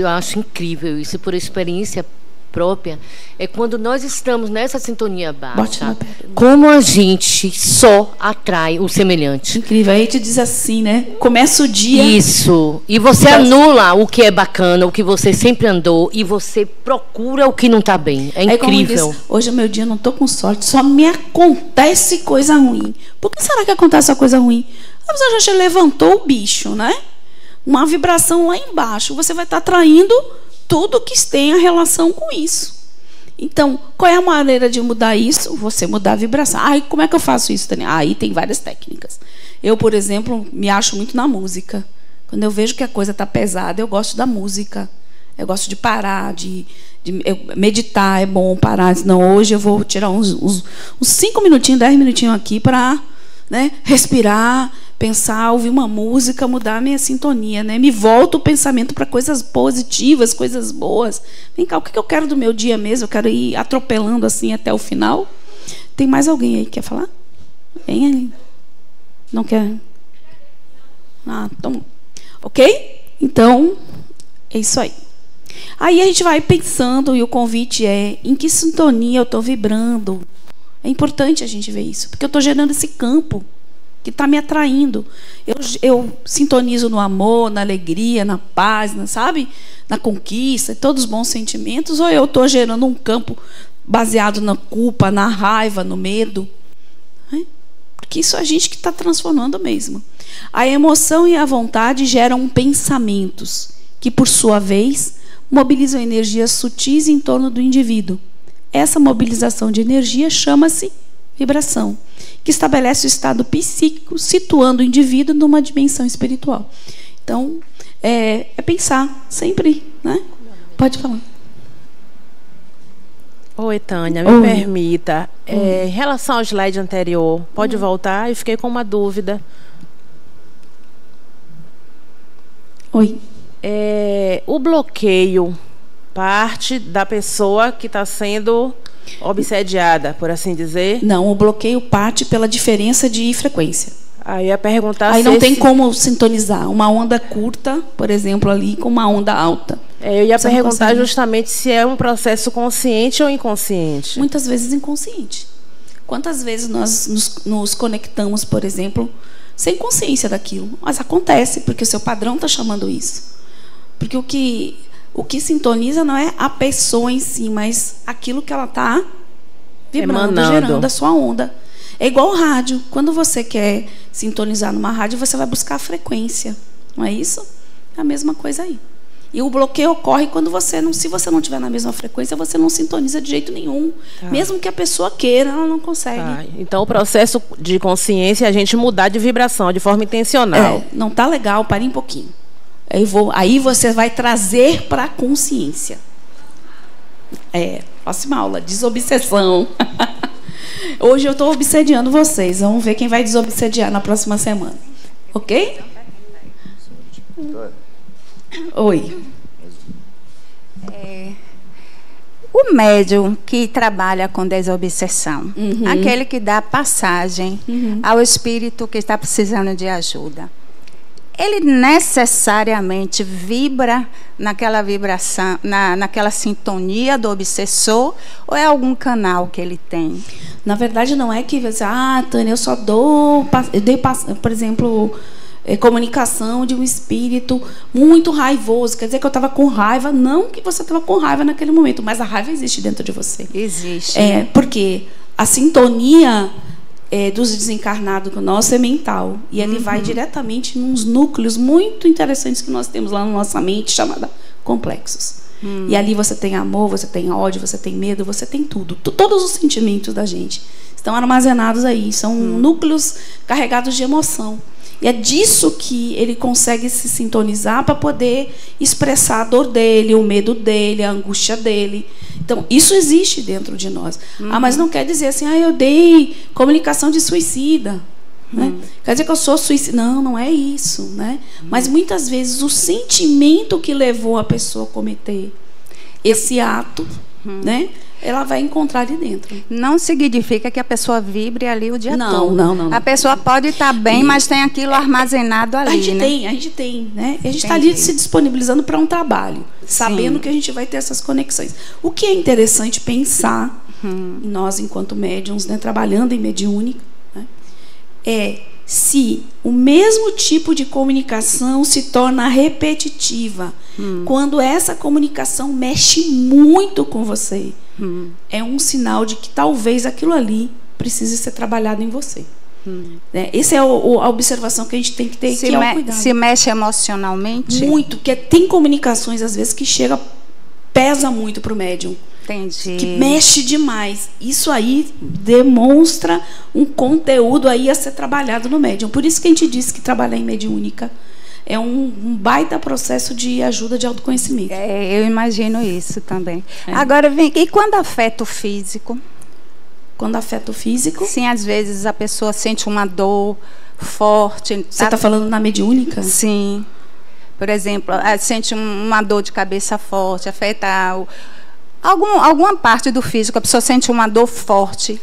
acho incrível, isso por experiência própria, é quando nós estamos nessa sintonia baixa, como a gente só atrai o semelhante. Incrível. Aí te diz assim, né? Começa o dia... Isso. E você anula o que é bacana, o que você sempre andou, e você procura o que não está bem. É incrível. Diz, hoje é meu dia, não estou com sorte, só me acontece coisa ruim. Por que será que acontece a coisa ruim? A pessoa já levantou o bicho, né? Uma vibração lá embaixo. Você vai estar atraindo tudo que tenha relação com isso. Então, qual é a maneira de mudar isso? Você mudar a vibração. Como é que eu faço isso, Tânia? Aí tem várias técnicas. Eu, por exemplo, me acho muito na música. Quando eu vejo que a coisa está pesada, eu gosto da música. Eu gosto de parar, meditar, é bom parar. Senão, hoje eu vou tirar uns 5 minutinhos, 10 minutinhos aqui para, né, respirar, pensar, ouvir uma música, mudar a minha sintonia, né? Me volto o pensamento para coisas positivas, coisas boas. Vem cá, o que eu quero do meu dia mesmo? Eu quero ir atropelando assim até o final? Tem mais alguém aí que quer falar? Vem ali. Não quer? Ah, então... Ok? Então, é isso aí. Aí a gente vai pensando, e o convite é: em que sintonia eu estou vibrando? É importante a gente ver isso, porque eu estou gerando esse campo que está me atraindo. Eu sintonizo no amor, na alegria, na paz, sabe? Na conquista, todos os bons sentimentos, ou eu estou gerando um campo baseado na culpa, na raiva, no medo? Porque isso é a gente que está transformando mesmo. A emoção e a vontade geram pensamentos que, por sua vez, mobilizam energias sutis em torno do indivíduo. Essa mobilização de energia chama-se vibração, que estabelece o estado psíquico, situando o indivíduo numa dimensão espiritual. Então, é pensar sempre, né? Pode falar. Oi, Tânia, me permita. Em relação ao slide anterior, pode voltar? Eu fiquei com uma dúvida. Oi. O bloqueio parte da pessoa que está sendo obsediada, por assim dizer? Não, o bloqueio parte pela diferença de frequência. Aí eu ia perguntar Aí não tem como sintonizar uma onda curta, por exemplo, ali, com uma onda alta. Eu ia perguntar justamente se é um processo consciente ou inconsciente. Muitas vezes inconsciente. Quantas vezes nós nos conectamos, por exemplo, sem consciência daquilo? Mas acontece, porque o seu padrão está chamando isso. Porque o que sintoniza não é a pessoa em si, mas aquilo que ela está vibrando, gerando a sua onda. É igual o rádio. Quando você quer sintonizar numa rádio, você vai buscar a frequência. Não é isso? É a mesma coisa aí. E o bloqueio ocorre quando se você não estiver na mesma frequência, você não sintoniza de jeito nenhum. Tá. Mesmo que a pessoa queira, ela não consegue. Tá. Então, o processo de consciência é a gente mudar de vibração de forma intencional. Não está legal, pare um pouquinho. Aí você vai trazer para a consciência. Próxima aula, desobsessão. Hoje eu estou obsediando vocês. Vamos ver quem vai desobsediar na próxima semana. Ok? Oi. O médium que trabalha com desobsessão, aquele que dá passagem ao espírito que está precisando de ajuda, ele necessariamente vibra naquela vibração, naquela sintonia do obsessor, ou é algum canal que ele tem? Na verdade, não é que você, Tânia, eu só dei, por exemplo, comunicação de um espírito muito raivoso. Quer dizer que eu estava com raiva? Não que você estava com raiva naquele momento, mas a raiva existe dentro de você. Existe. Porque a sintonia dos desencarnados com o nosso é mental. E ele vai diretamente nos núcleos muito interessantes que nós temos lá na nossa mente, chamada complexos. E ali você tem amor, você tem ódio, você tem medo, você tem tudo. Todos os sentimentos da gente estão armazenados aí. São núcleos carregados de emoção. E é disso que ele consegue se sintonizar para poder expressar a dor dele, o medo dele, a angústia dele. Então, isso existe dentro de nós. Mas não quer dizer assim, eu dei comunicação de suicida. Né? Quer dizer que eu sou suicida. Não, não é isso. Né? Mas, muitas vezes, o sentimento que levou a pessoa a cometer esse ato, né? Ela vai encontrar ali dentro. Não significa que a pessoa vibre ali o dia todo. Não. A pessoa pode estar bem, mas tem aquilo armazenado ali. A gente tem, né? A gente está ali se disponibilizando para um trabalho, sabendo que a gente vai ter essas conexões. O que é interessante pensar, nós, enquanto médiums, né, trabalhando em mediúnica, né, é se o mesmo tipo de comunicação se torna repetitiva, quando essa comunicação mexe muito com você. É um sinal de que talvez aquilo ali precise ser trabalhado em você. Essa é a observação que a gente tem que ter, que é o cuidado. Se mexe emocionalmente? Muito, porque tem comunicações, às vezes, que pesa muito para o médium. Entendi. Que mexe demais. Isso aí demonstra um conteúdo aí a ser trabalhado no médium. Por isso que a gente disse que trabalhar em mediúnica é um baita processo de ajuda de autoconhecimento. Eu imagino isso também. Agora, e quando afeta o físico? Quando afeta o físico? Sim, às vezes a pessoa sente uma dor forte. Você está falando na mediúnica? Sim. Por exemplo, sente uma dor de cabeça forte, afeta alguma parte do físico, a pessoa sente uma dor forte.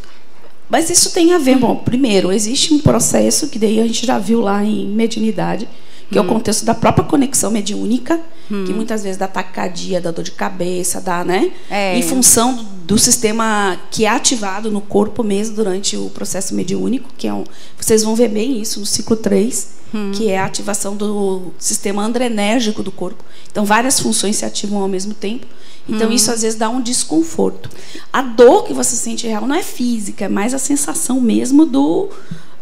Mas isso tem a ver, bom, primeiro, existe um processo que daí a gente já viu lá em mediunidade, que é o contexto da própria conexão mediúnica, que muitas vezes dá taquicardia, dá dor de cabeça, dá, né? Em função do sistema que é ativado no corpo mesmo durante o processo mediúnico, que é vocês vão ver bem isso no ciclo 3, que é a ativação do sistema andrenérgico do corpo. Então, várias funções se ativam ao mesmo tempo. Então, isso às vezes dá um desconforto. A dor que você sente real não é física, é mais a sensação mesmo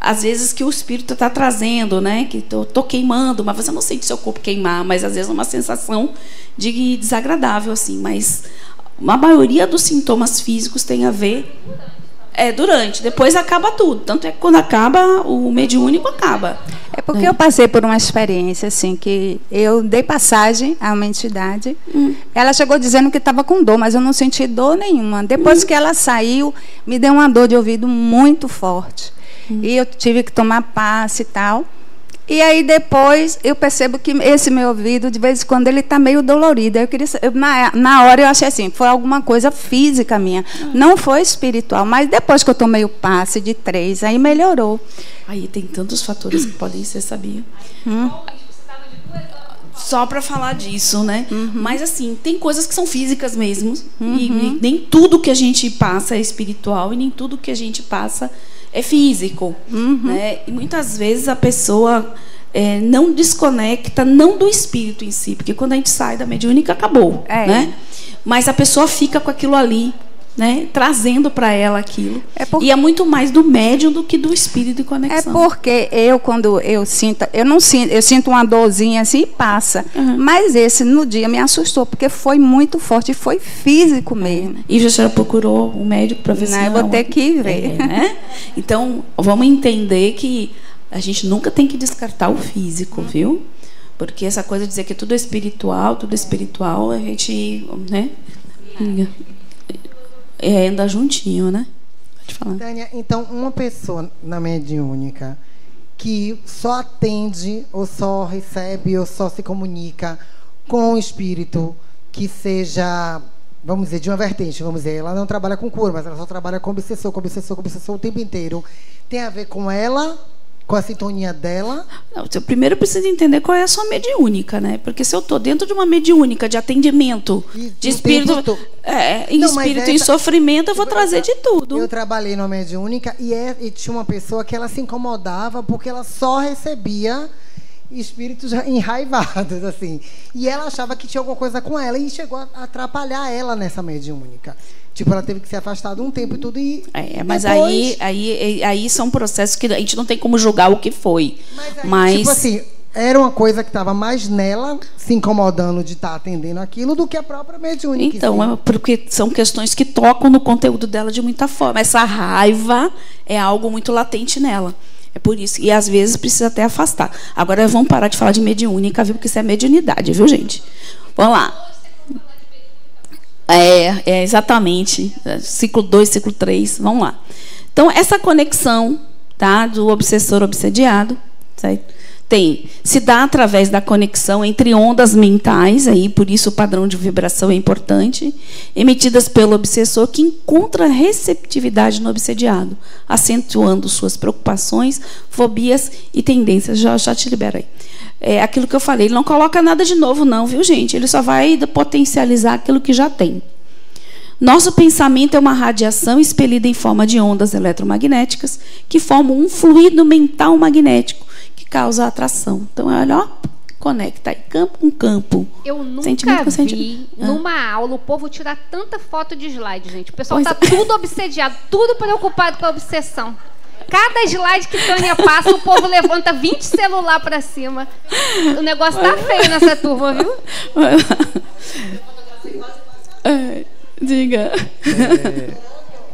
às vezes que o espírito está trazendo, né? Que tô queimando, mas você não sente seu corpo queimar, mas às vezes é uma sensação de desagradável, assim. Mas a maioria dos sintomas físicos tem a ver durante, depois acaba tudo. Tanto é que quando acaba, o mediúnico acaba. É porque eu passei por uma experiência assim, que eu dei passagem a uma entidade. Ela chegou dizendo que estava com dor, mas eu não senti dor nenhuma. Depois que ela saiu, me deu uma dor de ouvido muito forte. E eu tive que tomar passe e tal. E aí depois eu percebo que esse meu ouvido, de vez em quando, ele está meio dolorido. Na hora eu achei assim, foi alguma coisa física minha. Não foi espiritual, mas depois que eu tomei o passe de 3, aí melhorou. Aí tem tantos fatores que podem ser, sabia? Só para falar disso, né? Mas assim, tem coisas que são físicas mesmo. E nem tudo que a gente passa é espiritual e nem tudo que a gente passa é físico, né? E muitas vezes a pessoa não desconecta, não do espírito em si, porque quando a gente sai da mediúnica, acabou, né? Mas a pessoa fica com aquilo ali, né? Trazendo para ela aquilo. E é muito mais do médium do que do espírito de conexão. É porque quando eu sinto, eu sinto uma dorzinha assim e passa. Mas esse no dia me assustou, porque foi muito forte e foi físico mesmo. E você já procurou um médico para ver se eu vou ter que ver. Né? Então, vamos entender que a gente nunca tem que descartar o físico, viu? Porque essa coisa de dizer que tudo é espiritual, a gente, né? Anda juntinho, né? Pode falar. Tânia, então, uma pessoa na mediúnica que só atende, ou só recebe, ou só se comunica com um espírito que seja, vamos dizer, de uma vertente, vamos dizer, ela não trabalha com cura, mas ela só trabalha com obsessor o tempo inteiro. Tem a ver com ela, com a sintonia dela? Não, você primeiro precisa entender qual é a sua mediúnica, né? Porque se eu estou dentro de uma mediúnica de atendimento, de espírito, em sofrimento, eu vou trazer de tudo. Eu trabalhei numa mediúnica e tinha uma pessoa que ela se incomodava porque ela só recebia espíritos enraivados, assim. E ela achava que tinha alguma coisa com ela e chegou a atrapalhar ela nessa mediúnica. Tipo, ela teve que se afastar de um tempo e tudo. Mas depois... aí são processos que a gente não tem como julgar o que foi. Mas tipo assim, era uma coisa que estava mais nela, se incomodando de estar atendendo aquilo, do que a própria mediúnica. Então, porque são questões que tocam no conteúdo dela de muita forma. Essa raiva é algo muito latente nela. É por isso. E às vezes precisa até afastar. Agora vamos parar de falar de mediúnica, viu? Porque isso é mediunidade, viu, gente? Vamos lá. Exatamente. Ciclo 2, ciclo 3, vamos lá. Então, essa conexão, tá, do obsessor obsediado, certo? Se dá através da conexão entre ondas mentais, aí, por isso o padrão de vibração é importante, emitidas pelo obsessor, que encontra receptividade no obsediado, acentuando suas preocupações, fobias e tendências. Já te libero aí. É aquilo que eu falei, ele não coloca nada de novo, não, viu, gente? Ele só vai potencializar aquilo que já tem. Nosso pensamento é uma radiação expelida em forma de ondas eletromagnéticas que formam um fluido mental magnético que causa atração. Então, olha, ó, conecta aí, campo com campo. Eu nunca vi numa aula o povo tirar tanta foto de slide, gente. O pessoal está tudo obsediado, tudo preocupado com a obsessão. Cada slide que Tânia passa, o povo levanta 20 celular para cima. O negócio tá feio nessa turma, viu? Diga.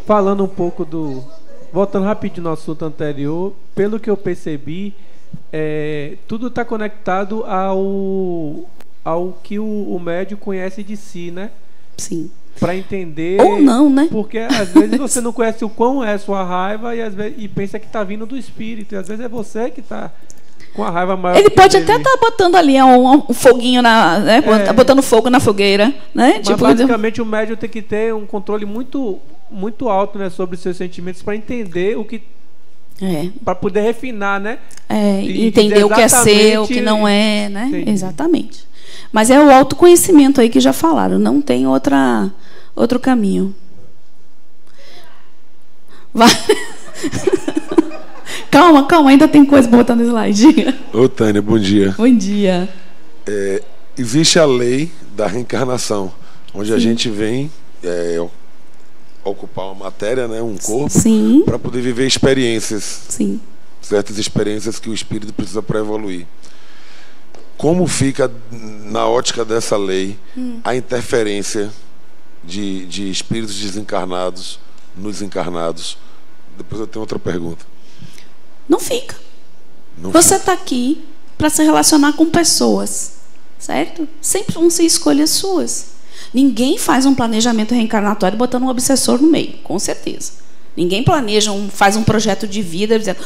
Falando um pouco voltando rapidinho no assunto anterior, pelo que eu percebi, tudo está conectado ao que o médium conhece de si, né? Sim. Para entender. Ou não, né? Porque às vezes você não conhece o quão é a sua raiva e pensa que está vindo do espírito. E às vezes é você que está com a raiva maior. Ele pode até estar botando ali um foguinho, né? Botando fogo na fogueira. Né? Mas basicamente o médium tem que ter um controle muito, muito alto, né, sobre os seus sentimentos para entender o que. Para poder refinar, né? Entender o que é seu, o que não é, né? Entendi. Exatamente. Mas é o autoconhecimento aí que já falaram, não tem outro caminho. Vai. Calma, ainda tem coisa para botar no slide. Ô, Tânia, bom dia. Bom dia. Existe a lei da reencarnação, onde a gente vem ocupar uma matéria, né, um corpo, para poder viver experiências. Sim. Certas experiências que o espírito precisa para evoluir. Como fica, na ótica dessa lei, a interferência de espíritos desencarnados nos encarnados? Depois eu tenho outra pergunta. Não fica. Você está aqui para se relacionar com pessoas, certo? Sempre vão ser escolhas suas. Ninguém faz um planejamento reencarnatório botando um obsessor no meio, com certeza. Ninguém planeja, faz um projeto de vida dizendo,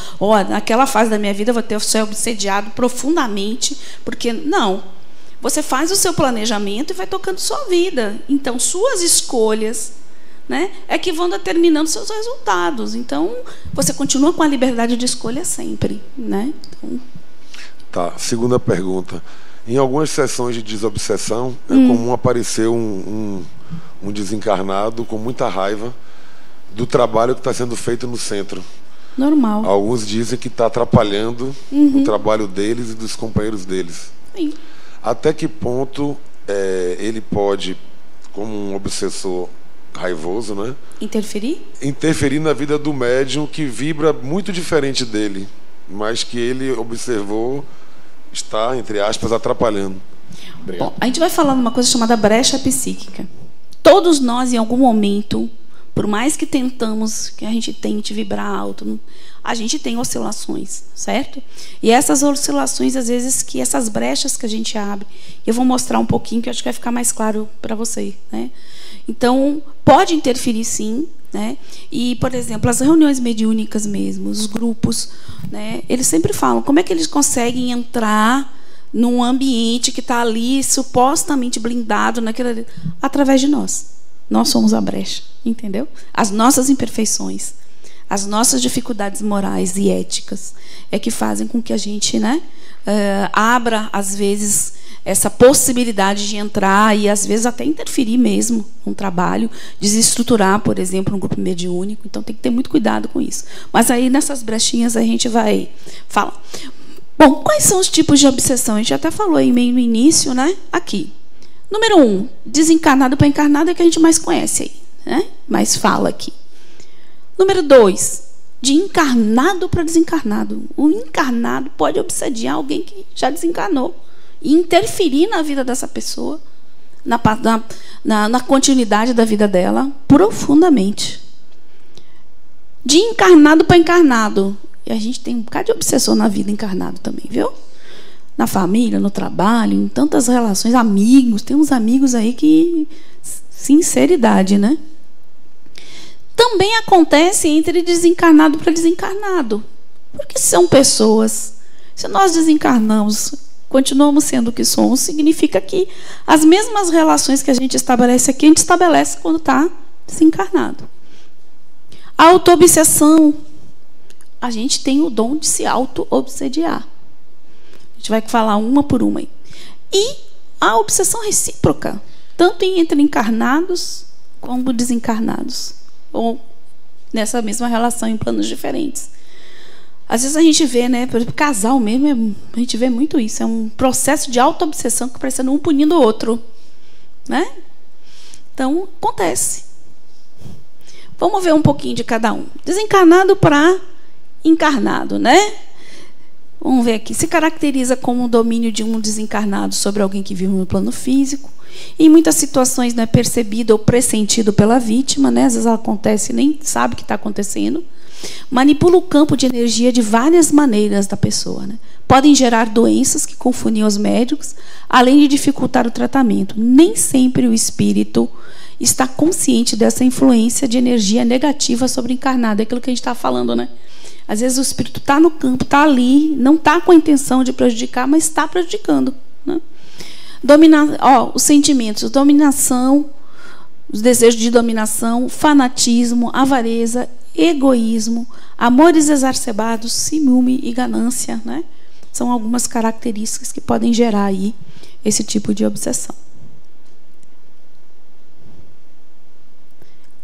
naquela fase da minha vida eu vou ter ser obsediado profundamente, porque não. Você faz o seu planejamento e vai tocando sua vida. Então, suas escolhas, né, é que vão determinando seus resultados. Então, você continua com a liberdade de escolha sempre, né? Então... Tá, segunda pergunta. Em algumas sessões de desobsessão, é comum aparecer um desencarnado com muita raiva do trabalho que está sendo feito no centro. Normal. Alguns dizem que está atrapalhando o trabalho deles e dos companheiros deles. Sim. Até que ponto ele pode, como um obsessor raivoso, né? Interferir na vida do médium que vibra muito diferente dele, mas que ele observou está, entre aspas, atrapalhando. Bom, a gente vai falar de uma coisa chamada brecha psíquica. Todos nós, em algum momento, por mais que a gente tente vibrar alto, a gente tem oscilações, certo? E essas oscilações, às vezes, essas brechas que a gente abre, eu vou mostrar um pouquinho, que eu acho que vai ficar mais claro para você, né? Então, pode interferir, sim, né? E, por exemplo, as reuniões mediúnicas mesmo, os grupos, né? Eles sempre falam como é que eles conseguem entrar num ambiente que está ali supostamente blindado naquele, através de nós. Nós somos a brecha, entendeu? As nossas imperfeições, as nossas dificuldades morais e éticas é que fazem com que a gente, né, abra, às vezes, essa possibilidade de entrar e, às vezes, até interferir mesmo no trabalho, desestruturar, por exemplo, um grupo mediúnico. Então, tem que ter muito cuidado com isso. Mas aí, nessas brechinhas, a gente vai falar. Bom, quais são os tipos de obsessão? A gente até falou aí meio no início, né? Aqui. Número 1, desencarnado para encarnado é que a gente mais conhece aí, né? Mais fala aqui. Número 2, de encarnado para desencarnado. O encarnado pode obsediar alguém que já desencarnou e interferir na vida dessa pessoa, na continuidade da vida dela, profundamente. De encarnado para encarnado. E a gente tem um bocado de obsessor na vida encarnado também, viu? Na família, no trabalho, em tantas relações, amigos. Tem uns amigos aí que... Sinceridade, né? Também acontece entre desencarnado para desencarnado. Porque são pessoas. Se nós desencarnamos, continuamos sendo o que somos, significa que as mesmas relações que a gente estabelece aqui, a gente estabelece quando está desencarnado. A auto-obsessão. A gente tem o dom de se auto-obsediar. A gente vai falar uma por uma aí. E a obsessão recíproca, tanto entre encarnados como desencarnados, ou nessa mesma relação em planos diferentes. Às vezes a gente vê, né, por exemplo, casal mesmo, a gente vê muito isso, é um processo de auto-obsessão que parece um punindo o outro, né? Então, acontece. Vamos ver um pouquinho de cada um. Desencarnado para encarnado, né? Vamos ver aqui. Se caracteriza como o domínio de um desencarnado sobre alguém que vive no plano físico. Em muitas situações não é percebido ou pressentido pela vítima, né? Às vezes ela acontece e nem sabe o que está acontecendo. Manipula o campo de energia de várias maneiras da pessoa, né? Podem gerar doenças que confundem os médicos, além de dificultar o tratamento. Nem sempre o espírito está consciente dessa influência de energia negativa sobre o encarnado. É aquilo que a gente está falando, né? Às vezes o espírito está no campo, está ali, não está com a intenção de prejudicar, mas está prejudicando, né? Os sentimentos, dominação, os desejos de dominação, fanatismo, avareza, egoísmo, amores exacerbados, ciúme e ganância, né? São algumas características que podem gerar aí esse tipo de obsessão.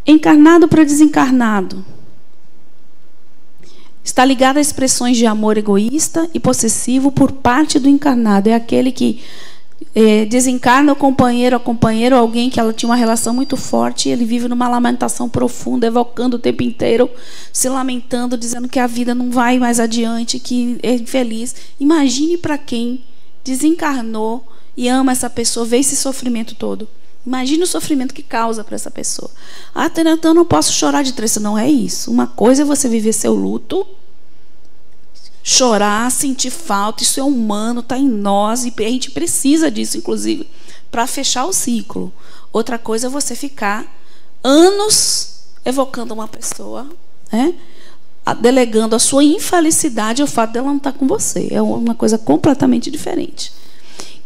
Encarnado para desencarnado. Está ligado a expressões de amor egoísta e possessivo por parte do encarnado. É aquele que desencarna o companheiro, alguém que ela tinha uma relação muito forte, e ele vive numa lamentação profunda, evocando o tempo inteiro, se lamentando, dizendo que a vida não vai mais adiante, que é infeliz. Imagine para quem desencarnou e ama essa pessoa, vê esse sofrimento todo. Imagine o sofrimento que causa para essa pessoa. Ah, então eu não posso chorar de tristeza. Não é isso. Uma coisa é você viver seu luto, chorar, sentir falta, isso é humano, está em nós, e a gente precisa disso, inclusive, para fechar o ciclo. Outra coisa é você ficar anos evocando uma pessoa, né? Delegando a sua infelicidade ao fato dela não estar com você. É uma coisa completamente diferente.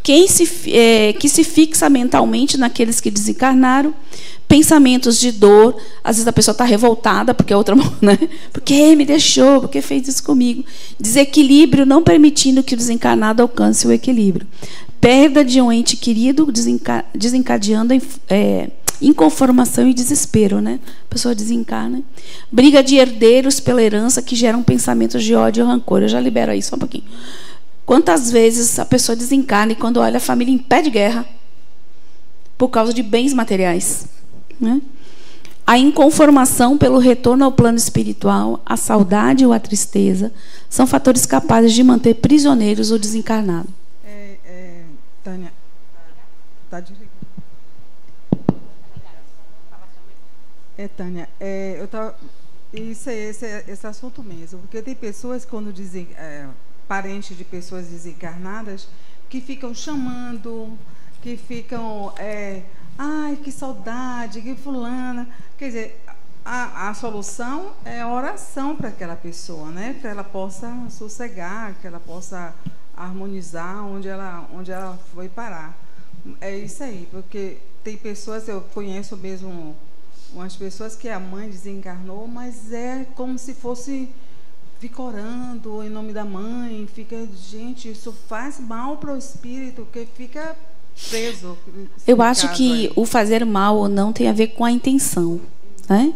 Que se fixa mentalmente naqueles que desencarnaram, pensamentos de dor, às vezes a pessoa está revoltada porque a outra, né? Porque me deixou, porque fez isso comigo. Desequilíbrio, não permitindo que o desencarnado alcance o equilíbrio. Perda de um ente querido, desencadeando inconformação e desespero, né? A pessoa desencarna. Briga de herdeiros pela herança, que geram pensamentos de ódio e rancor. Eu já libero aí só um pouquinho. Quantas vezes a pessoa desencarna e quando olha a família em pé de guerra por causa de bens materiais, né? A inconformação pelo retorno ao plano espiritual, a saudade ou a tristeza são fatores capazes de manter prisioneiros o desencarnado. Tânia, tá direito. Tânia, eu tava, esse assunto mesmo, porque tem pessoas quando dizem parentes de pessoas desencarnadas que ficam chamando, que ficam ai, que saudade, que fulana. Quer dizer, a solução é a oração para aquela pessoa, né? Que ela possa sossegar, que ela possa harmonizar onde ela foi parar. É isso aí, porque tem pessoas, eu conheço mesmo umas pessoas que a mãe desencarnou, mas é como se fosse fica orando em nome da mãe, fica, gente, isso faz mal para o espírito, que fica preso. Eu acho que o fazer mal ou não tem a ver com a intenção, né?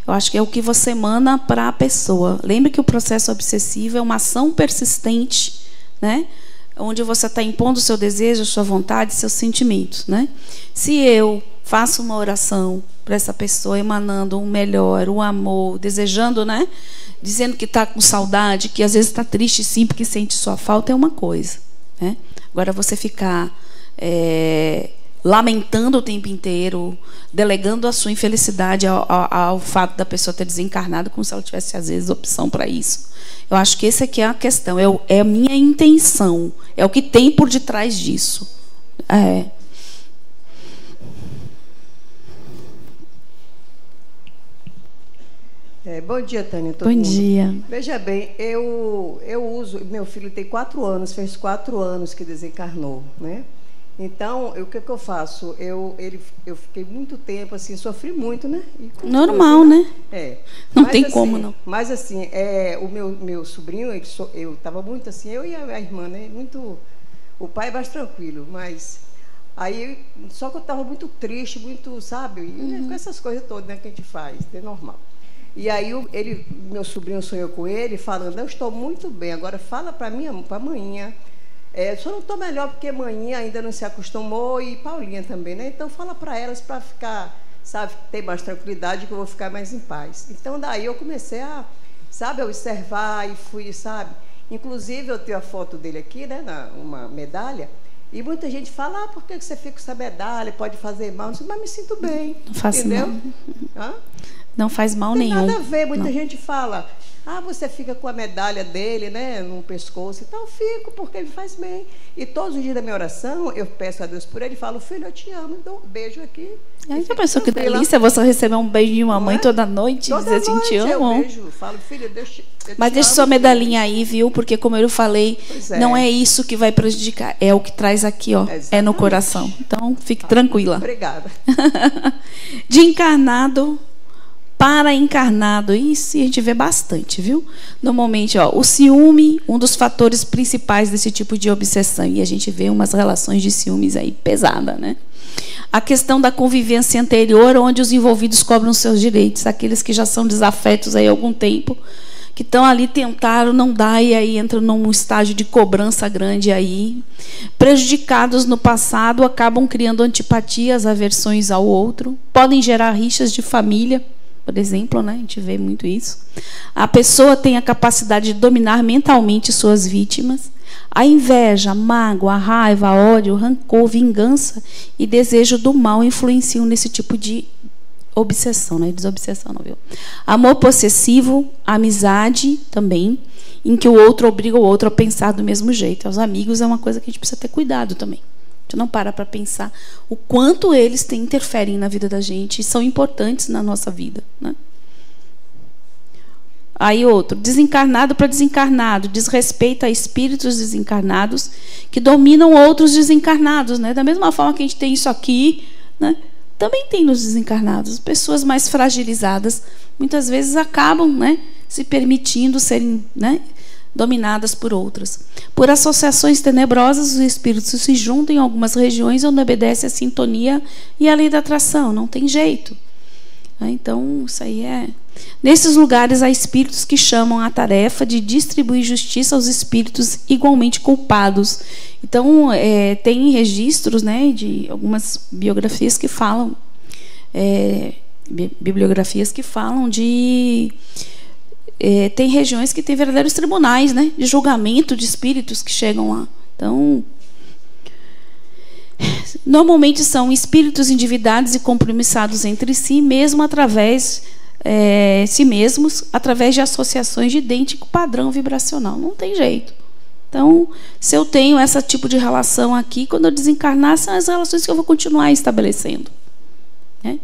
Eu acho que é o que você emana para a pessoa. Lembre que o processo obsessivo é uma ação persistente, né? Onde você está impondo o seu desejo, a sua vontade, seus sentimentos, né? Se eu faço uma oração para essa pessoa, emanando um melhor, um amor, desejando, né? Dizendo que está com saudade, que às vezes está triste sim, porque sente sua falta, é uma coisa, né? Agora você ficar lamentando o tempo inteiro, delegando a sua infelicidade ao fato da pessoa ter desencarnado, como se ela tivesse, às vezes, opção para isso. Eu acho que essa aqui é a questão, é a minha intenção, é o que tem por detrás disso. Bom dia, Tânia. Bom dia. Veja bem, eu uso... Meu filho tem 4 anos, fez 4 anos que desencarnou, né? Então, o que eu faço? Eu fiquei muito tempo, assim, sofri muito, né? Normal, né? Não tem assim, como, não. Mas, assim, o meu sobrinho, eu estava muito assim, eu e a irmã, né? Muito... O pai é mais tranquilo, mas... Aí, só que eu estava muito triste, muito, sabe? Com essas coisas todas, né, que a gente faz, é normal. E aí meu sobrinho sonhou com ele, falando, eu estou muito bem, agora fala para a manhinha, só não estou melhor porque manhinha ainda não se acostumou e Paulinha também, né? Então fala para elas para ficar, sabe, ter mais tranquilidade, que eu vou ficar mais em paz. Então daí eu comecei a, sabe, a observar e fui, sabe, Inclusive, eu tenho a foto dele aqui, né, uma medalha, e muita gente fala, por que você fica com essa medalha, pode fazer mal? Mas me sinto bem, não faço entendeu? Não faz mal nenhum. Não tem nada a ver, muita gente fala, você fica com a medalha dele, né, no pescoço e tal. Eu fico, porque me faz bem. E todos os dias da minha oração, eu peço a Deus por ele e falo, filho, eu te amo, então um beijo aqui. Aí já pensou que delícia você receber um beijo de uma mãe toda noite e dizer assim, te amo? Eu beijo, falo, filho, Deus te Mas deixa sua medalhinha aí, viu? Porque, como eu falei, não é isso que vai prejudicar, é o que traz aqui, ó, é no coração. Então, fique tranquila. Obrigada. De encarnado para encarnado, isso a gente vê bastante, viu? Normalmente, ó, o ciúme, um dos fatores principais desse tipo de obsessão, e a gente vê umas relações de ciúmes aí pesada, né? A questão da convivência anterior, onde os envolvidos cobram seus direitos, aqueles que já são desafetos aí há algum tempo, que estão ali, tentaram, não dá, e aí entram num estágio de cobrança grande aí. Prejudicados no passado, acabam criando antipatias, aversões ao outro, podem gerar rixas de família, por exemplo, né? A gente vê muito isso. A pessoa tem a capacidade de dominar mentalmente suas vítimas. A inveja, a mágoa, a raiva, a ódio, rancor, vingança e desejo do mal influenciam nesse tipo de obsessão, né? Desobsessão, não, viu? Amor possessivo, amizade também, em que o outro obriga o outro a pensar do mesmo jeito. Os amigos é uma coisa que a gente precisa ter cuidado também. A gente não para pensar o quanto eles interferem na vida da gente e são importantes na nossa vida, né? Aí outro, desencarnado para desencarnado, desrespeita a espíritos desencarnados que dominam outros desencarnados, né? Da mesma forma que a gente tem isso aqui, né? Também tem nos desencarnados. Pessoas mais fragilizadas muitas vezes acabam, né, se permitindo serem, né, dominadas por outras. Por associações tenebrosas, os espíritos se juntam em algumas regiões onde obedece a sintonia e a lei da atração. Não tem jeito. Então, isso aí é... Nesses lugares, há espíritos que chamam a tarefa de distribuir justiça aos espíritos igualmente culpados. Então, tem registros, né, de algumas biografias que falam... bibliografias que falam de... tem regiões que têm verdadeiros tribunais, né, de julgamento de espíritos que chegam lá. Então... Normalmente são espíritos endividados e compromissados entre si, mesmo através si mesmos, através de associações de idêntico padrão vibracional. Não tem jeito. Então, se eu tenho esse tipo de relação aqui, quando eu desencarnar, são as relações que eu vou continuar estabelecendo, né?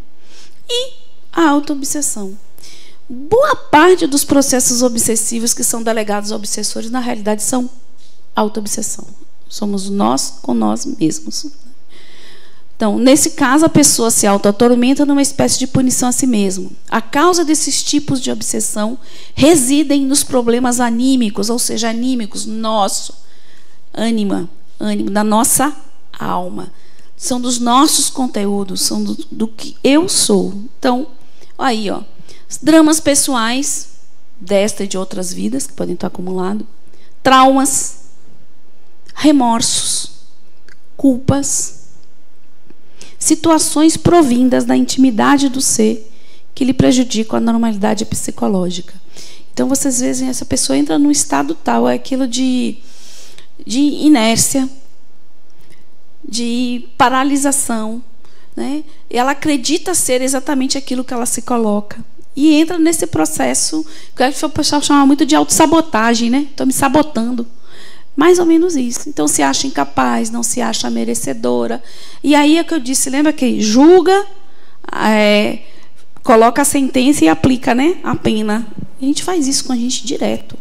E a autoobsessão. Boa parte dos processos obsessivos que são delegados a obsessores, na realidade, são autoobsessão. Somos nós com nós mesmos. Então, nesse caso, a pessoa se auto-atormenta numa espécie de punição a si mesmo. A causa desses tipos de obsessão residem nos problemas anímicos, ou seja, anímicos, ânimo, da nossa alma. São dos nossos conteúdos, são do que eu sou. Então, aí, ó, dramas pessoais, desta e de outras vidas, que podem estar acumulados, traumas, remorsos, culpas, situações provindas da intimidade do ser que lhe prejudicam a normalidade psicológica. Então, vocês veem, essa pessoa entra num estado tal, é aquilo de inércia, de paralisação, né? E ela acredita ser exatamente aquilo que ela se coloca. E entra nesse processo, que o pessoal chama muito de autossabotagem, né? Estou me sabotando. Mais ou menos isso. Então, se acha incapaz, não se acha merecedora. E aí é que eu disse, lembra que julga, coloca a sentença e aplica, né, a pena. A gente faz isso com a gente direto.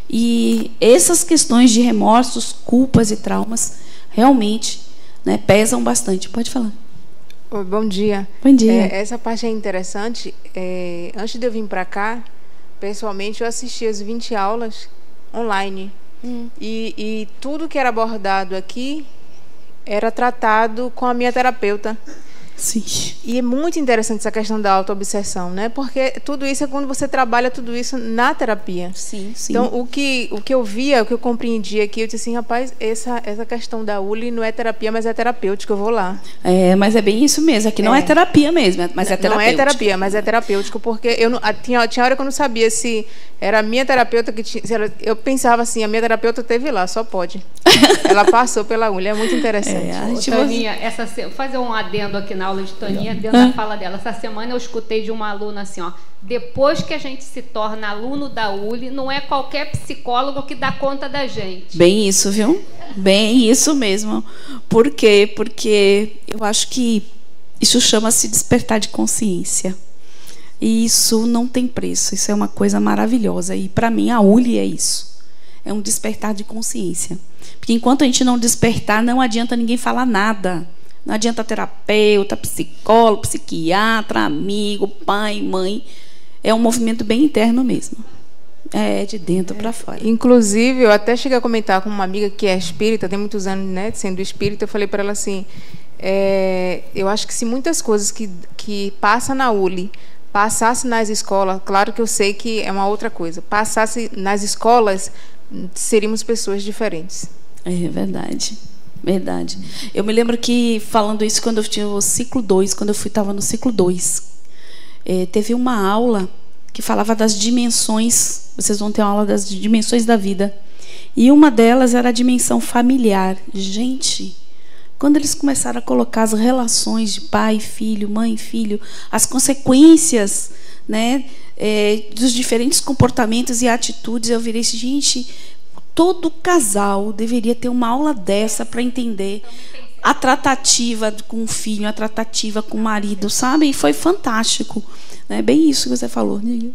E essas questões de remorsos, culpas e traumas, realmente, né, pesam bastante. Pode falar. Oi, bom dia. Bom dia. Essa parte é interessante. Antes de eu vir para cá, pessoalmente, eu assisti as 20 aulas online. E tudo que era abordado aqui era tratado com a minha terapeuta. Sim. E é muito interessante essa questão da autoobsessão, né? Porque tudo isso é quando você trabalha tudo isso na terapia. Sim, sim. Então, o que eu via, o que eu compreendia aqui, eu disse assim, rapaz, essa questão da ULI não é terapia, mas é terapêutica, eu vou lá. Mas é bem isso mesmo. Aqui não é terapia mesmo, mas é terapêutica. Não é terapia, mas é terapêutico, porque tinha hora que eu não sabia se era a minha terapeuta que tinha... Eu pensava assim, a minha terapeuta teve lá, só pode. Ela passou pela ULI, é muito interessante. Taninha, fazer um adendo aqui na aula de Taninha, dentro da fala dela. Essa semana eu escutei de uma aluna assim, ó, depois que a gente se torna aluno da ULI, não é qualquer psicólogo que dá conta da gente. Bem isso, viu? Bem isso mesmo. Por quê? Porque eu acho que isso chama-se despertar de consciência. E isso não tem preço. Isso é uma coisa maravilhosa. E, para mim, a ULI é isso. É um despertar de consciência. Porque enquanto a gente não despertar, não adianta ninguém falar nada. Não adianta terapeuta, psicólogo, psiquiatra, amigo, pai, mãe. É um movimento bem interno mesmo. É de dentro para fora. Inclusive, eu até cheguei a comentar com uma amiga que é espírita, tem muitos anos, né, sendo espírita, eu falei para ela assim, eu acho que se muitas coisas que passa na ULI passasse nas escolas, claro que eu sei que é uma outra coisa, passasse nas escolas, seríamos pessoas diferentes. É verdade. Verdade. Eu me lembro que, falando isso, quando eu tinha o ciclo 2, quando eu estava no ciclo 2, teve uma aula que falava das dimensões, vocês vão ter uma aula das dimensões da vida, e uma delas era a dimensão familiar. Gente, quando eles começaram a colocar as relações de pai, filho, mãe, filho, as consequências, né, dos diferentes comportamentos e atitudes, eu virei assim, gente, todo casal deveria ter uma aula dessa para entender a tratativa com o filho, a tratativa com o marido, sabe? E foi fantástico. É bem isso que você falou, Nívia.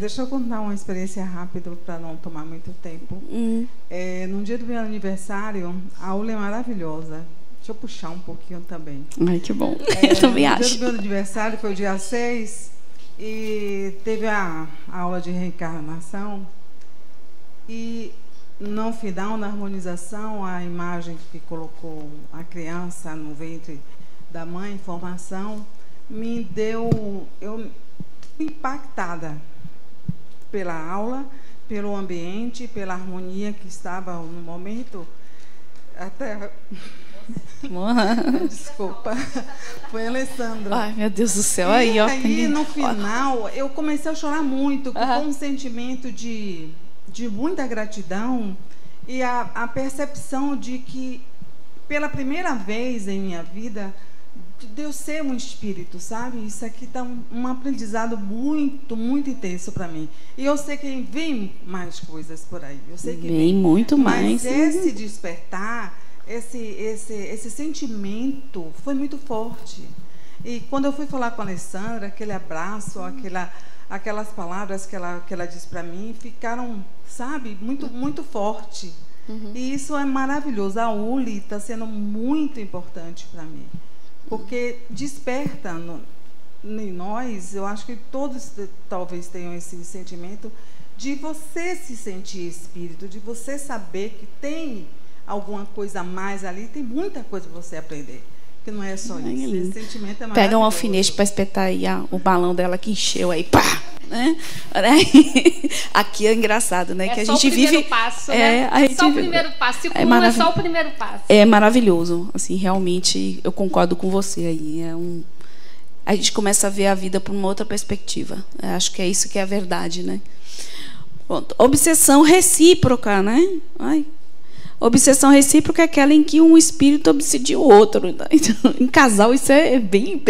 Deixa eu contar uma experiência rápida para não tomar muito tempo. No dia do meu aniversário, a aula é maravilhosa. Deixa eu puxar um pouquinho também. Ai, que bom. Eu também acho. O dia do meu aniversário foi o dia 6 e teve a aula de reencarnação. E no final, na harmonização, a imagem que colocou a criança no ventre da mãe, formação, me deu... Eu fui impactada pela aula, pelo ambiente, pela harmonia que estava no momento. Até... Desculpa. Foi a Alessandra. Ai, meu Deus do céu. Aí, ó. Aí, no final, eu comecei a chorar muito, com um sentimento de muita gratidão e a percepção de que, pela primeira vez em minha vida, de eu ser um espírito, sabe? Isso aqui está um aprendizado muito, muito intenso para mim. E eu sei que vem mais coisas por aí. Eu sei que vem muito mais. Mas esse despertar, esse sentimento foi muito forte. E quando eu fui falar com a Alessandra, aquele abraço, aquelas palavras que ela disse para mim ficaram, sabe, muito, muito forte. E isso é maravilhoso. A ULI está sendo muito importante para mim, porque desperta em nós, eu acho que todos talvez tenham esse sentimento de você se sentir espírito, de você saber que tem alguma coisa a mais ali, tem muita coisa para você aprender. Que não é só isso. Esse sentimento é maravilhoso. Pega um alfinete para espetar aí o balão dela que encheu aí, pá! Né? Aqui é engraçado, né? Que a gente vive. Passo, né? Só o primeiro passo. Se é só o primeiro passo. É maravilhoso. Assim, realmente, eu concordo com você aí. A gente começa a ver a vida por uma outra perspectiva. Acho que é isso que é a verdade, né? Pronto. Obsessão recíproca, né? Ai. Obsessão recíproca é aquela em que um espírito obsedia o outro. Então, em casal, isso é bem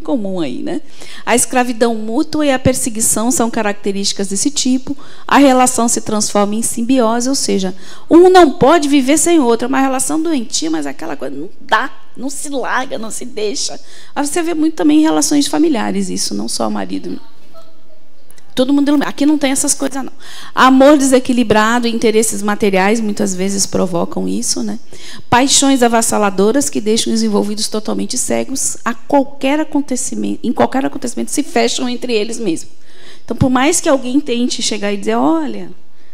comum aí, né? A escravidão mútua e a perseguição são características desse tipo. A relação se transforma em simbiose, ou seja, um não pode viver sem o outro. É uma relação doentia, mas aquela coisa não dá, não se larga, não se deixa. Aí você vê muito também em relações familiares isso, não só o marido. Todo mundo aqui não tem essas coisas, não. Amor desequilibrado e interesses materiais muitas vezes provocam isso, né? Paixões avassaladoras que deixam os envolvidos totalmente cegos a qualquer acontecimento, em qualquer acontecimento se fecham entre eles mesmos. Então, por mais que alguém tente chegar e dizer, olha,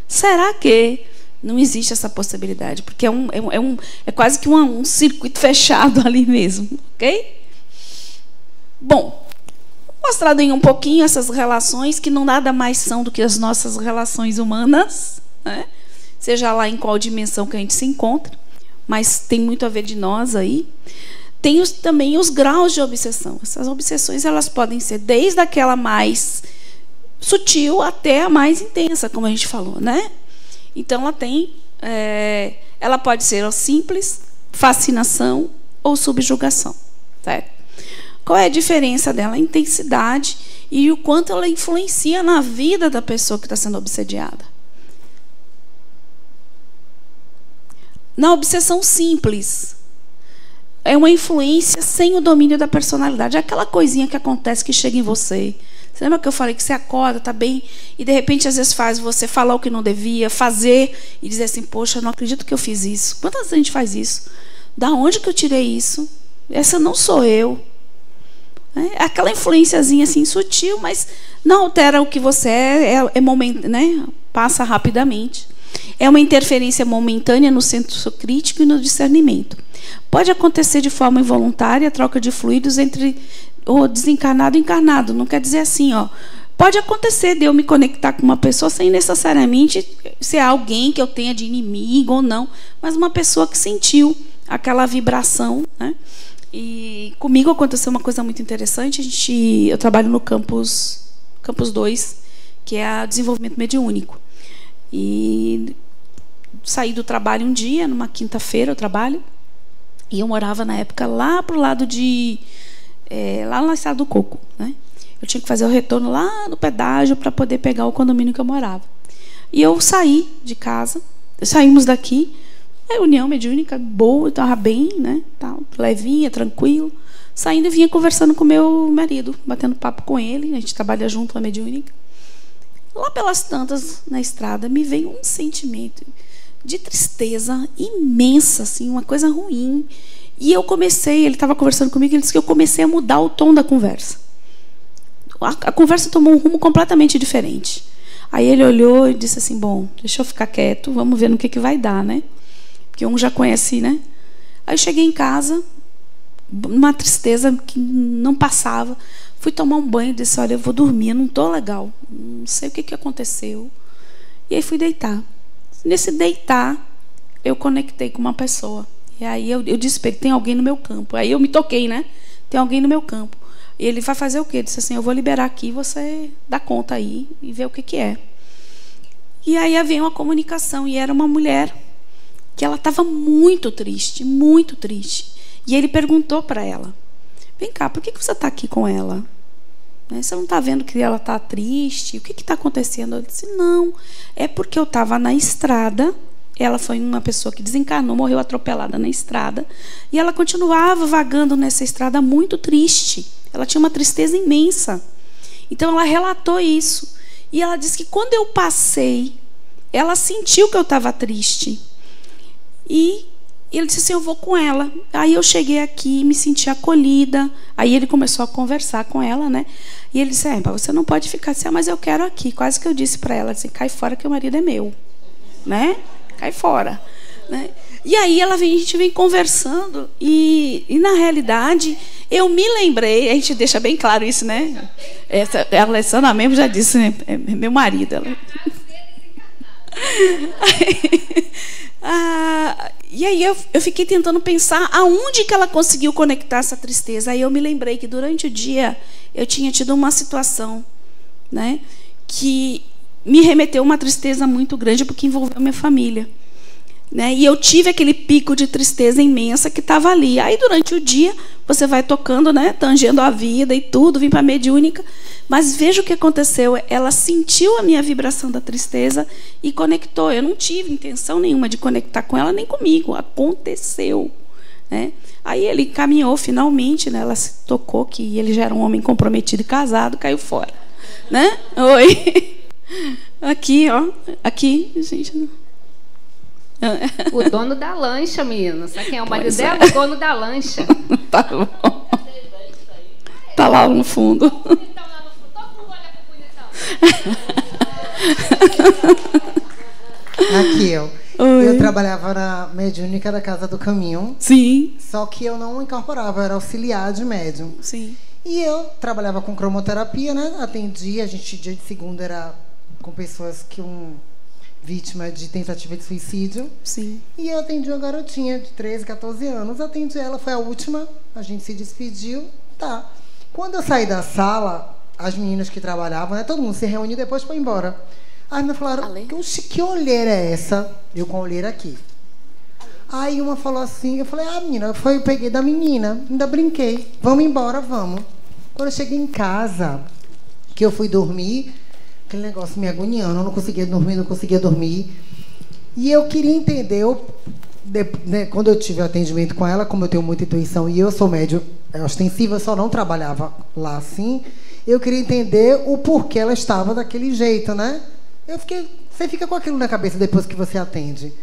será que Não existe essa possibilidade, porque é quase que um circuito fechado ali mesmo, ok? Bom, mostrado em um pouquinho essas relações que não nada mais são do que as nossas relações humanas, né? Seja lá em qual dimensão que a gente se encontra, mas tem muito a ver de nós aí. Tem também os graus de obsessão. Essas obsessões elas podem ser desde aquela mais sutil até a mais intensa, como a gente falou, né? Então ela pode ser simples, fascinação ou subjugação, certo? Qual é a diferença dela? A intensidade e o quanto ela influencia na vida da pessoa que está sendo obsediada. Na obsessão simples, é uma influência sem o domínio da personalidade. É aquela coisinha que acontece, que chega em você. Você lembra que eu falei que você acorda, está bem, e de repente às vezes faz você falar o que não devia, fazer e dizer assim, poxa, eu não acredito que eu fiz isso. Quantas vezes a gente faz isso? Da onde que eu tirei isso? Essa não sou eu. É aquela influenciazinha assim sutil, mas não altera o que você é momento, né? Passa rapidamente. É uma interferência momentânea no senso crítico e no discernimento. Pode acontecer de forma involuntária a troca de fluidos entre o desencarnado e encarnado. Não quer dizer assim, ó. Pode acontecer de eu me conectar com uma pessoa sem necessariamente ser alguém que eu tenha de inimigo ou não, mas uma pessoa que sentiu aquela vibração, né? E comigo aconteceu uma coisa muito interessante. Eu trabalho no campus 2, que é o desenvolvimento mediúnico. E saí do trabalho um dia, numa quinta-feira eu trabalho, e eu morava na época lá pro lado de lá na Estrada do Coco, né? Eu tinha que fazer o retorno lá no pedágio para poder pegar o condomínio que eu morava. E eu saí de casa, saímos daqui, reunião mediúnica boa, estava bem, né? Tal, levinha, tranquilo. Saindo e vinha conversando com meu marido, batendo papo com ele, a gente trabalha junto na mediúnica. Lá pelas tantas, na estrada, me veio um sentimento de tristeza imensa, assim, uma coisa ruim. E eu comecei, ele estava conversando comigo, ele disse que eu comecei a mudar o tom da conversa. A conversa tomou um rumo completamente diferente. Aí ele olhou e disse assim, bom, deixa eu ficar quieto, vamos ver no que vai dar, né? Porque um já conhece, né? Aí eu cheguei em casa, uma tristeza que não passava. Fui tomar um banho e disse, olha, eu vou dormir, eu não estou legal. Não sei o que aconteceu. E aí fui deitar. Nesse deitar, eu conectei com uma pessoa. E aí eu disse para ele, tem alguém no meu campo. Aí eu me toquei, né? Tem alguém no meu campo. E ele vai fazer o quê? Ele disse assim, eu vou liberar aqui, você dá conta aí e vê o que é. E aí veio uma comunicação, e era uma mulher que ela estava muito triste, muito triste. E ele perguntou para ela, vem cá, por que você está aqui com ela? Você não está vendo que ela está triste? O que está acontecendo? Eu disse, não, é porque eu estava na estrada. Ela foi uma pessoa que desencarnou, morreu atropelada na estrada. E ela continuava vagando nessa estrada muito triste. Ela tinha uma tristeza imensa. Então ela relatou isso. E ela disse que quando eu passei, ela sentiu que eu estava triste. E ele disse assim, eu vou com ela. Aí eu cheguei aqui, me senti acolhida. Aí ele começou a conversar com ela, né? E ele disse, você não pode ficar assim, mas eu quero aqui. Quase que eu disse para ela, assim, cai fora que o marido é meu, né? Cai fora, né? E aí a gente vem conversando e na realidade eu me lembrei, a gente deixa bem claro isso, né? A Alessandra mesmo já disse, né? É meu marido. Ela... E aí eu fiquei tentando pensar aonde que ela conseguiu conectar essa tristeza. Aí eu me lembrei que durante o dia eu tinha tido uma situação, né, que me remeteu a uma tristeza muito grande porque envolveu minha família, né? E eu tive aquele pico de tristeza imensa que estava ali. Aí durante o dia você vai tocando, né, tangendo a vida e tudo, vim para a mediúnica. Mas veja o que aconteceu. Ela sentiu a minha vibração da tristeza e conectou. Eu não tive intenção nenhuma de conectar com ela nem comigo. Aconteceu, né? Aí ele caminhou finalmente, né? Ela se tocou que ele já era um homem comprometido e casado, caiu fora, né? Oi. Aqui, ó. Aqui, gente. O dono da lancha, menino. Sabe quem é o marido dela? O dono da lancha. Tá bom. Tá lá no fundo. Aqui, ó. Eu trabalhava na mediúnica da Casa do Caminho. Sim. Só que eu não incorporava, eu era auxiliar de médium. Sim. E eu trabalhava com cromoterapia, né? Atendia, a gente dia de segunda era com pessoas que vítima de tentativa de suicídio. Sim. E eu atendi uma garotinha de 13, 14 anos. Atendi ela, foi a última, a gente se despediu. Tá. Quando eu saí da sala, as meninas que trabalhavam, né? Todo mundo se reuniu, depois foi embora. Aí me falaram, que olheira é essa? Eu com a olheira aqui. Aí uma falou assim, eu falei, menina, eu peguei da menina, ainda brinquei. Vamos embora, vamos. Quando eu cheguei em casa, que eu fui dormir, aquele negócio me agoniando, eu não conseguia dormir. E eu queria entender, quando eu tive atendimento com ela, como eu tenho muita intuição e eu sou médium ostensiva, eu só não trabalhava lá assim, eu queria entender o porquê ela estava daquele jeito, né? Você fica com aquilo na cabeça depois que você atende.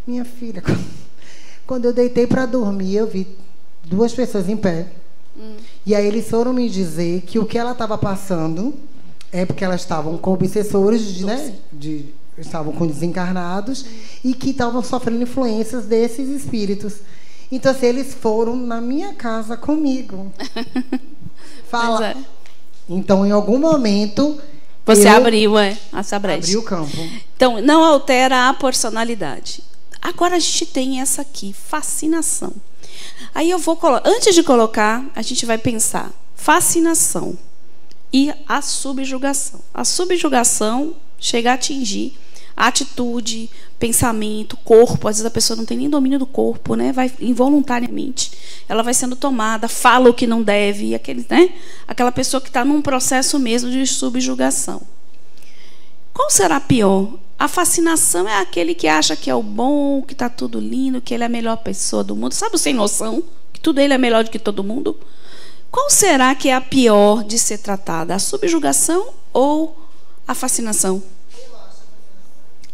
Minha filha, quando eu deitei para dormir, eu vi 2 pessoas em pé. E aí eles foram me dizer que o que ela estava passando é porque elas estavam com obsessores, né? Estavam com desencarnados e que estavam sofrendo influências desses espíritos. Então, assim, eles foram na minha casa comigo. Fala. Então, em algum momento... Você abriu essa brecha. Abriu o campo. Então, não altera a personalidade. Agora a gente tem essa aqui, fascinação. Aí eu vou colocar... Antes de colocar, a gente vai pensar fascinação e a subjugação. A subjugação chega a atingir a atitude, pensamento, corpo. Às vezes a pessoa não tem nem domínio do corpo, né? Vai involuntariamente. Ela vai sendo tomada, fala o que não deve, né? Aquela pessoa que está num processo mesmo de subjugação. Qual será pior? A fascinação é aquele que acha que é o bom, que está tudo lindo, que ele é a melhor pessoa do mundo. Sabe o sem noção? Que tudo ele é melhor do que todo mundo? Qual será que é a pior de ser tratada? A subjugação ou a fascinação?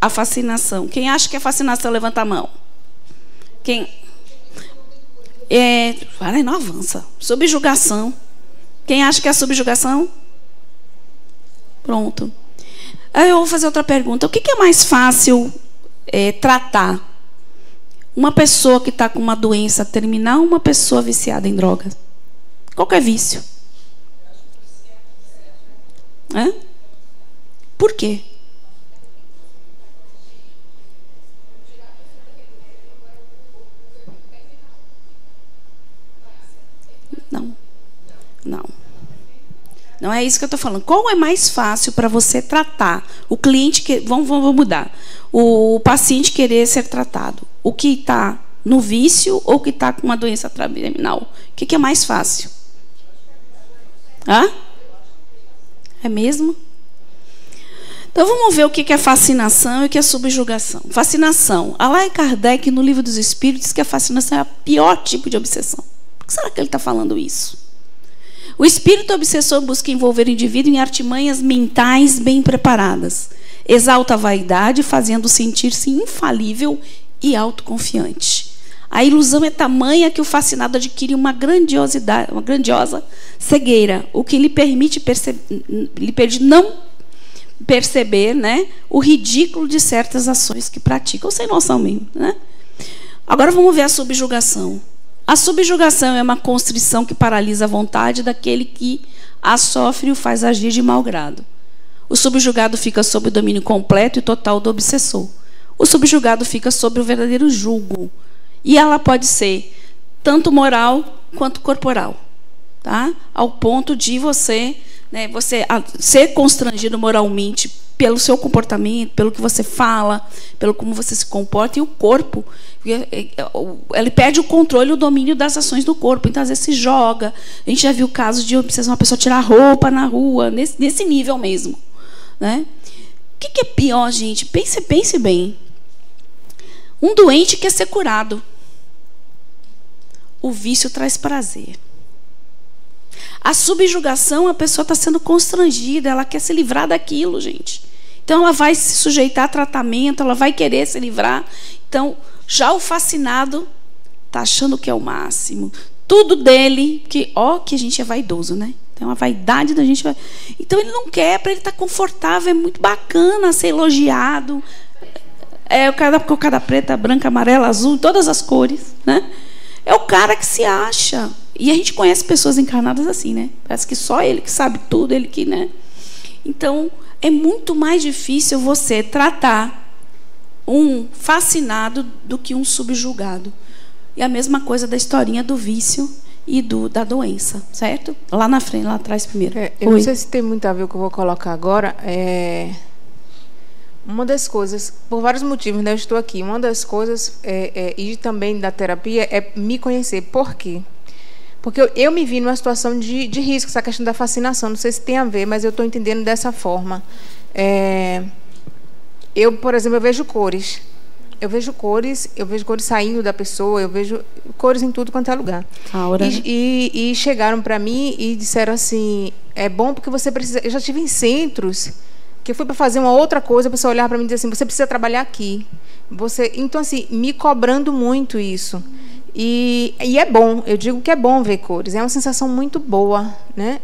A fascinação. Quem acha que é fascinação, levanta a mão. Quem? Não avança. Subjugação. Quem acha que é a subjugação? Pronto. Aí eu vou fazer outra pergunta. O que é mais fácil tratar? Uma pessoa que está com uma doença terminal ou uma pessoa viciada em drogas? Qual que é vício? Por quê? Não é isso que eu estou falando. Qual é mais fácil para você tratar? O cliente que vamos mudar. O paciente querer ser tratado. O que está no vício ou o que está com uma doença terminal? O que é mais fácil? É mesmo? Então vamos ver o que é fascinação e o que é subjugação. Fascinação. Allan Kardec, no Livro dos Espíritos, diz que a fascinação é o pior tipo de obsessão. Por que será que ele está falando isso? O espírito obsessor busca envolver o indivíduo em artimanhas mentais bem preparadas. Exalta a vaidade, fazendo sentir-se infalível e autoconfiante. A ilusão é tamanha que o fascinado adquire uma grandiosa cegueira, o que lhe permite não perceber, né, o ridículo de certas ações que pratica. Ou sem noção mesmo, né? Agora vamos ver a subjugação. A subjugação é uma constrição que paralisa a vontade daquele que a sofre e o faz agir de mau grado. O subjugado fica sob o domínio completo e total do obsessor. O subjugado fica sob o verdadeiro julgo. E ela pode ser tanto moral quanto corporal. Tá? Ao ponto de você ser constrangido moralmente pelo seu comportamento, pelo que você fala, pelo como você se comporta, e o corpo, ele perde o controle e o domínio das ações do corpo. Então, às vezes, se joga. A gente já viu casos de uma pessoa tirar roupa na rua, nesse nível mesmo. Né? O que é pior, gente? Pense bem. Um doente quer ser curado. O vício traz prazer. A subjugação, a pessoa está sendo constrangida, ela quer se livrar daquilo, gente. Então, ela vai se sujeitar a tratamento, ela vai querer se livrar. Então, já o fascinado está achando que é o máximo. Tudo dele, que a gente é vaidoso, né? Tem uma vaidade da gente. Então, ele não quer, para ele estar confortável, é muito bacana ser elogiado. É o cara com cocada preta, branca, amarela, azul, todas as cores, né? É o cara que se acha. E a gente conhece pessoas encarnadas assim, né? Parece que só ele que sabe tudo, ele que, né? Então, é muito mais difícil você tratar um fascinado do que um subjugado. E a mesma coisa da historinha do vício e da doença, certo? Lá na frente, lá atrás primeiro. Eu não sei se tem muito a ver com o que eu vou colocar agora. Uma das coisas, por vários motivos, né, eu estou aqui. Uma das coisas, e também da terapia, é me conhecer. Por quê? Porque eu me vi numa situação de risco, essa questão da fascinação. Não sei se tem a ver, mas eu estou entendendo dessa forma. Eu, por exemplo, eu vejo cores. Eu vejo cores saindo da pessoa, eu vejo cores em tudo quanto é lugar. E chegaram para mim e disseram assim, é bom porque você precisa... Eu já estive em centros que eu fui para fazer uma outra coisa, a pessoa olhar para mim e dizer assim, você precisa trabalhar aqui. Então, assim, me cobrando muito isso. E é bom, eu digo que é bom ver cores, é uma sensação muito boa, né?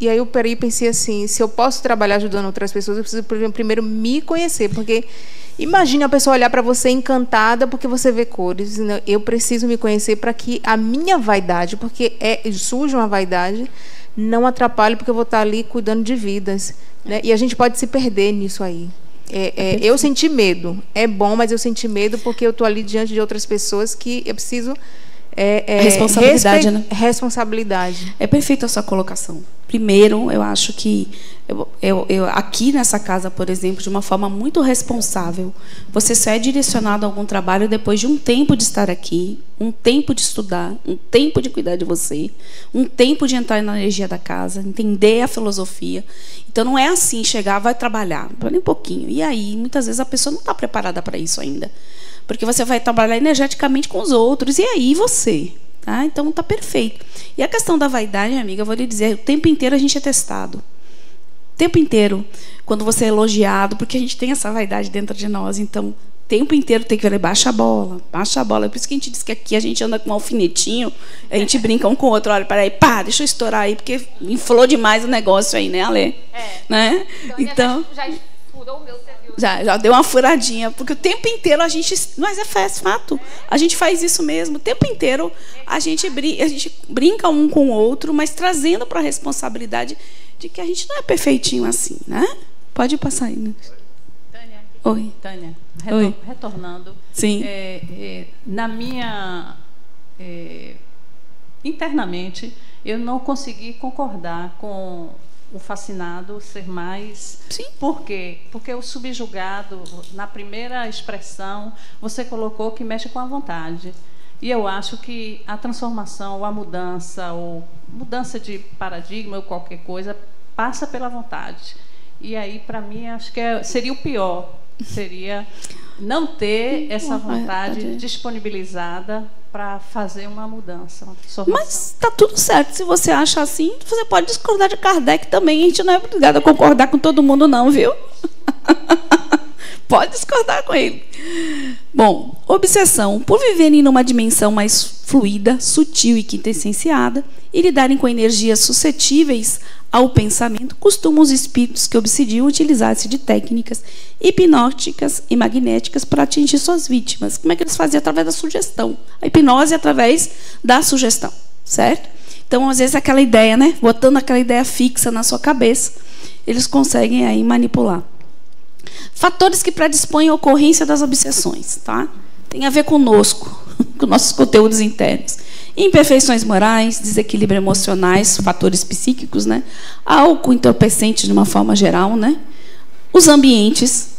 E aí eu pensei assim, se eu posso trabalhar ajudando outras pessoas, eu preciso primeiro me conhecer, porque imagine a pessoa olhar para você encantada porque você vê cores. Eu preciso me conhecer para que a minha vaidade, porque surge uma vaidade, não atrapalhe, porque eu vou estar ali cuidando de vidas, né? E a gente pode se perder nisso aí. Eu senti medo. É bom, mas eu senti medo porque eu estou ali diante de outras pessoas que eu preciso... responsabilidade, né? Responsabilidade. É perfeita a sua colocação. Primeiro, eu acho que eu aqui nessa casa, por exemplo, de uma forma muito responsável, você só é direcionado a algum trabalho depois de um tempo de estar aqui, um tempo de estudar, um tempo de cuidar de você, um tempo de entrar na energia da casa, entender a filosofia. Então, não é assim, chegar, vai trabalhar, nem um pouquinho. E aí, muitas vezes, a pessoa não está preparada para isso ainda. Porque você vai trabalhar energeticamente com os outros, e aí você... Tá? Então, está perfeito. E a questão da vaidade, amiga, eu vou lhe dizer, o tempo inteiro a gente é testado. O tempo inteiro, quando você é elogiado, porque a gente tem essa vaidade dentro de nós, então, o tempo inteiro tem que ver, baixa a bola, baixa a bola. É por isso que a gente diz que aqui a gente anda com um alfinetinho, a gente brinca um com o outro, olha, peraí, deixa eu estourar aí, porque inflou demais o negócio aí, né, Ale? Né? Então já furou o meu serviço. Já deu uma furadinha, porque o tempo inteiro a gente... Mas é fato. A gente faz isso mesmo. O tempo inteiro a gente brinca um com o outro, mas trazendo para a responsabilidade de que a gente não é perfeitinho assim, né? Pode passar aí. Tânia. Oi. Tânia, retornando. Sim. Na minha... internamente, eu não consegui concordar com... o fascinado ser mais... Sim. Por quê? Porque o subjugado, na primeira expressão, você colocou que mexe com a vontade. E eu acho que a transformação, ou a mudança, ou mudança de paradigma, ou qualquer coisa, passa pela vontade. E aí, para mim, acho que seria o pior. Seria não ter essa vontade disponibilizada para fazer uma mudança, uma transformação. Mas está tudo certo. Se você acha assim, você pode discordar de Kardec também. A gente não é obrigado a concordar com todo mundo, não, viu? Pode discordar com ele. Bom, obsessão. Por viverem numa dimensão mais fluida, sutil e quintessenciada, e lidarem com energias suscetíveis ao pensamento, costumam os espíritos que obsidiam utilizar-se de técnicas hipnóticas e magnéticas para atingir suas vítimas. Como é que eles faziam? Através da sugestão. A hipnose é através da sugestão, certo? Então, às vezes, aquela ideia, né? Botando aquela ideia fixa na sua cabeça, eles conseguem aí manipular. Fatores que predispõem à ocorrência das obsessões, tá? Tem a ver conosco, com nossos conteúdos internos. Imperfeições morais, desequilíbrio emocionais, fatores psíquicos, né? Álcool entorpecente de uma forma geral, né? Os ambientes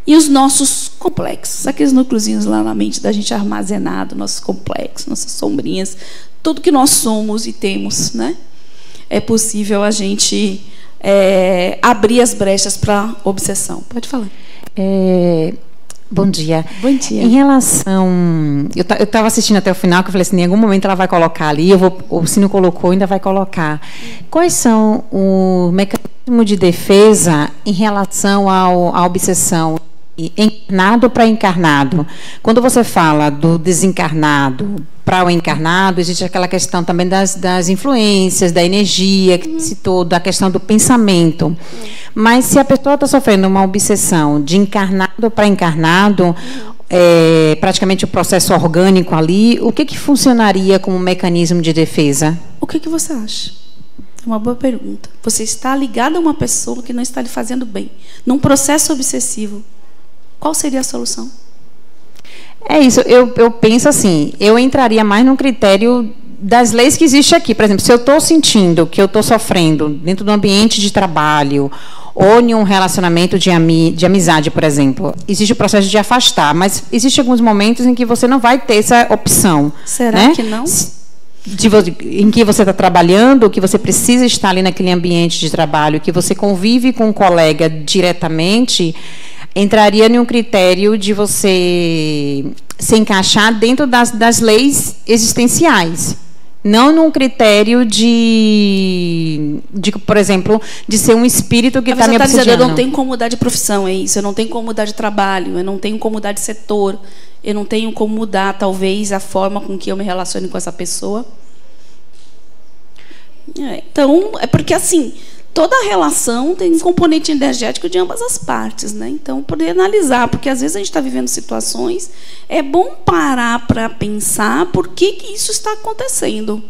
e os nossos complexos, aqueles núcleozinhos lá na mente da gente armazenado, nossos complexos, nossas sombrinhas, tudo que nós somos e temos, né? É possível a gente abrir as brechas para obsessão. Pode falar. Bom dia. Bom dia. Em relação... Eu estava assistindo até o final, que eu falei assim, em algum momento ela vai colocar ali, o Cínio colocou, ainda vai colocar. Quais são o mecanismo de defesa em relação à obsessão? encarnado para encarnado. Quando você fala do desencarnado para o encarnado, existe aquela questão também das influências, da energia, que citou, da questão do pensamento. Mas se a pessoa está sofrendo uma obsessão de encarnado para encarnado, praticamente o processo orgânico ali, o que funcionaria como mecanismo de defesa? O que você acha? É uma boa pergunta. Você está ligado a uma pessoa que não está lhe fazendo bem, num processo obsessivo. Qual seria a solução? É isso, eu penso assim, eu entraria mais no critério das leis que existem aqui. Por exemplo, se eu estou sentindo que eu estou sofrendo dentro do ambiente de trabalho ou em um relacionamento de amizade, por exemplo, existe o processo de afastar, mas existem alguns momentos em que você não vai ter essa opção. Será que não? Em que você está trabalhando, que você precisa estar ali naquele ambiente de trabalho, que você convive com um colega diretamente, entraria em um critério de você se encaixar dentro das leis existenciais. Não num critério de, por exemplo, de ser um espírito que está me obsediando. Eu não tenho como mudar de profissão, é isso. Eu não tenho como mudar de trabalho, eu não tenho como mudar de setor, eu não tenho como mudar, talvez, a forma com que eu me relaciono com essa pessoa. Então, é porque, assim, toda relação tem um componente energético de ambas as partes, né? Então, poder analisar, porque às vezes a gente está vivendo situações, é bom parar para pensar por que isso está acontecendo.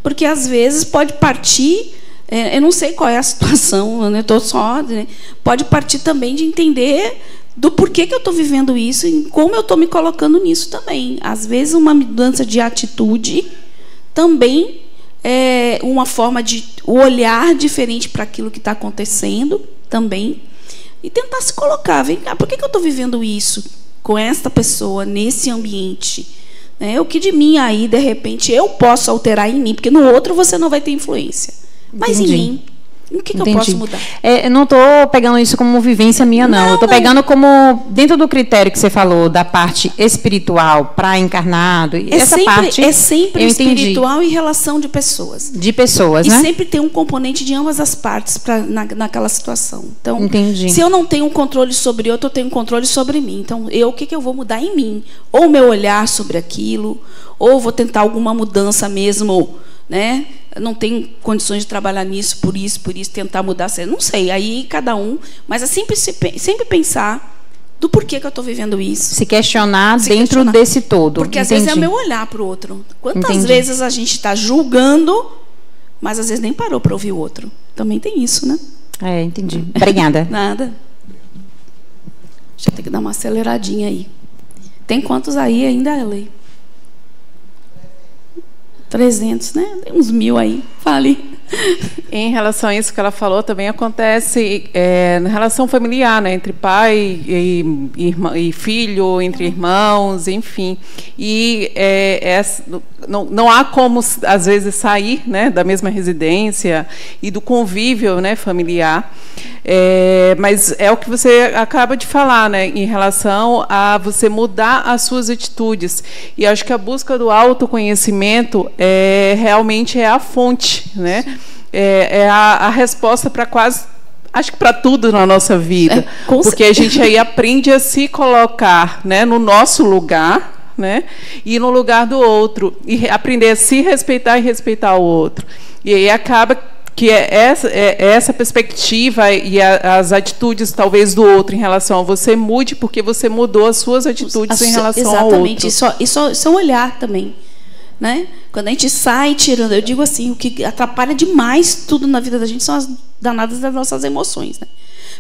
Porque às vezes pode partir, eu não sei qual é a situação, né? Estou só, né? Pode partir também de entender do porquê que eu estou vivendo isso e como eu estou me colocando nisso também. Às vezes uma mudança de atitude também é uma forma de olhar diferente para aquilo que está acontecendo também e tentar se colocar, vem cá, por que eu estou vivendo isso com esta pessoa, nesse ambiente? O que de mim aí, de repente, eu posso alterar em mim, porque no outro você não vai ter influência. Mas em mim, o que eu posso mudar? Eu não estou pegando isso como vivência minha, não. Eu estou pegando como, dentro do critério que você falou, da parte espiritual para encarnado. Essa parte é sempre espiritual em relação de pessoas. De pessoas, né? E sempre tem um componente de ambas as partes naquela situação. Então, entendi. Se eu não tenho um controle sobre outro, eu tenho um controle sobre mim. Então, o que eu vou mudar em mim? Ou o meu olhar sobre aquilo, ou vou tentar alguma mudança mesmo, né? Não tenho condições de trabalhar nisso, por isso, tentar mudar, não sei, aí cada um, mas é sempre pensar do porquê que eu estou vivendo isso. Se questionar dentro desse todo. Porque às vezes é o meu olhar para o outro. Quantas vezes a gente está julgando, mas às vezes nem parou para ouvir o outro. Também tem isso, né? Entendi. Obrigada. Nada. Deixa eu ter que dar uma aceleradinha aí. Tem quantos aí ainda, Lei? 300, né? Tem uns 1000 aí. Fale. Em relação a isso que ela falou, também acontece na relação familiar, né? Entre pai e filho, entre irmãos, enfim. E não há como, às vezes, sair, né, da mesma residência e do convívio, né, familiar. Mas é o que você acaba de falar, né, em relação a você mudar as suas atitudes. E acho que a busca do autoconhecimento realmente é a fonte, né? É a resposta para quase, acho que para tudo na nossa vida, porque a gente aí aprende a se colocar, né, no nosso lugar, né, e no lugar do outro, e aprender a se respeitar e respeitar o outro. E aí acaba que essa perspectiva e as atitudes, talvez, do outro em relação a você mude, porque você mudou as suas atitudes em relação ao outro. Exatamente, isso é um olhar também. Né? Quando a gente sai tirando, eu digo assim, o que atrapalha demais tudo na vida da gente são as danadas das nossas emoções, né?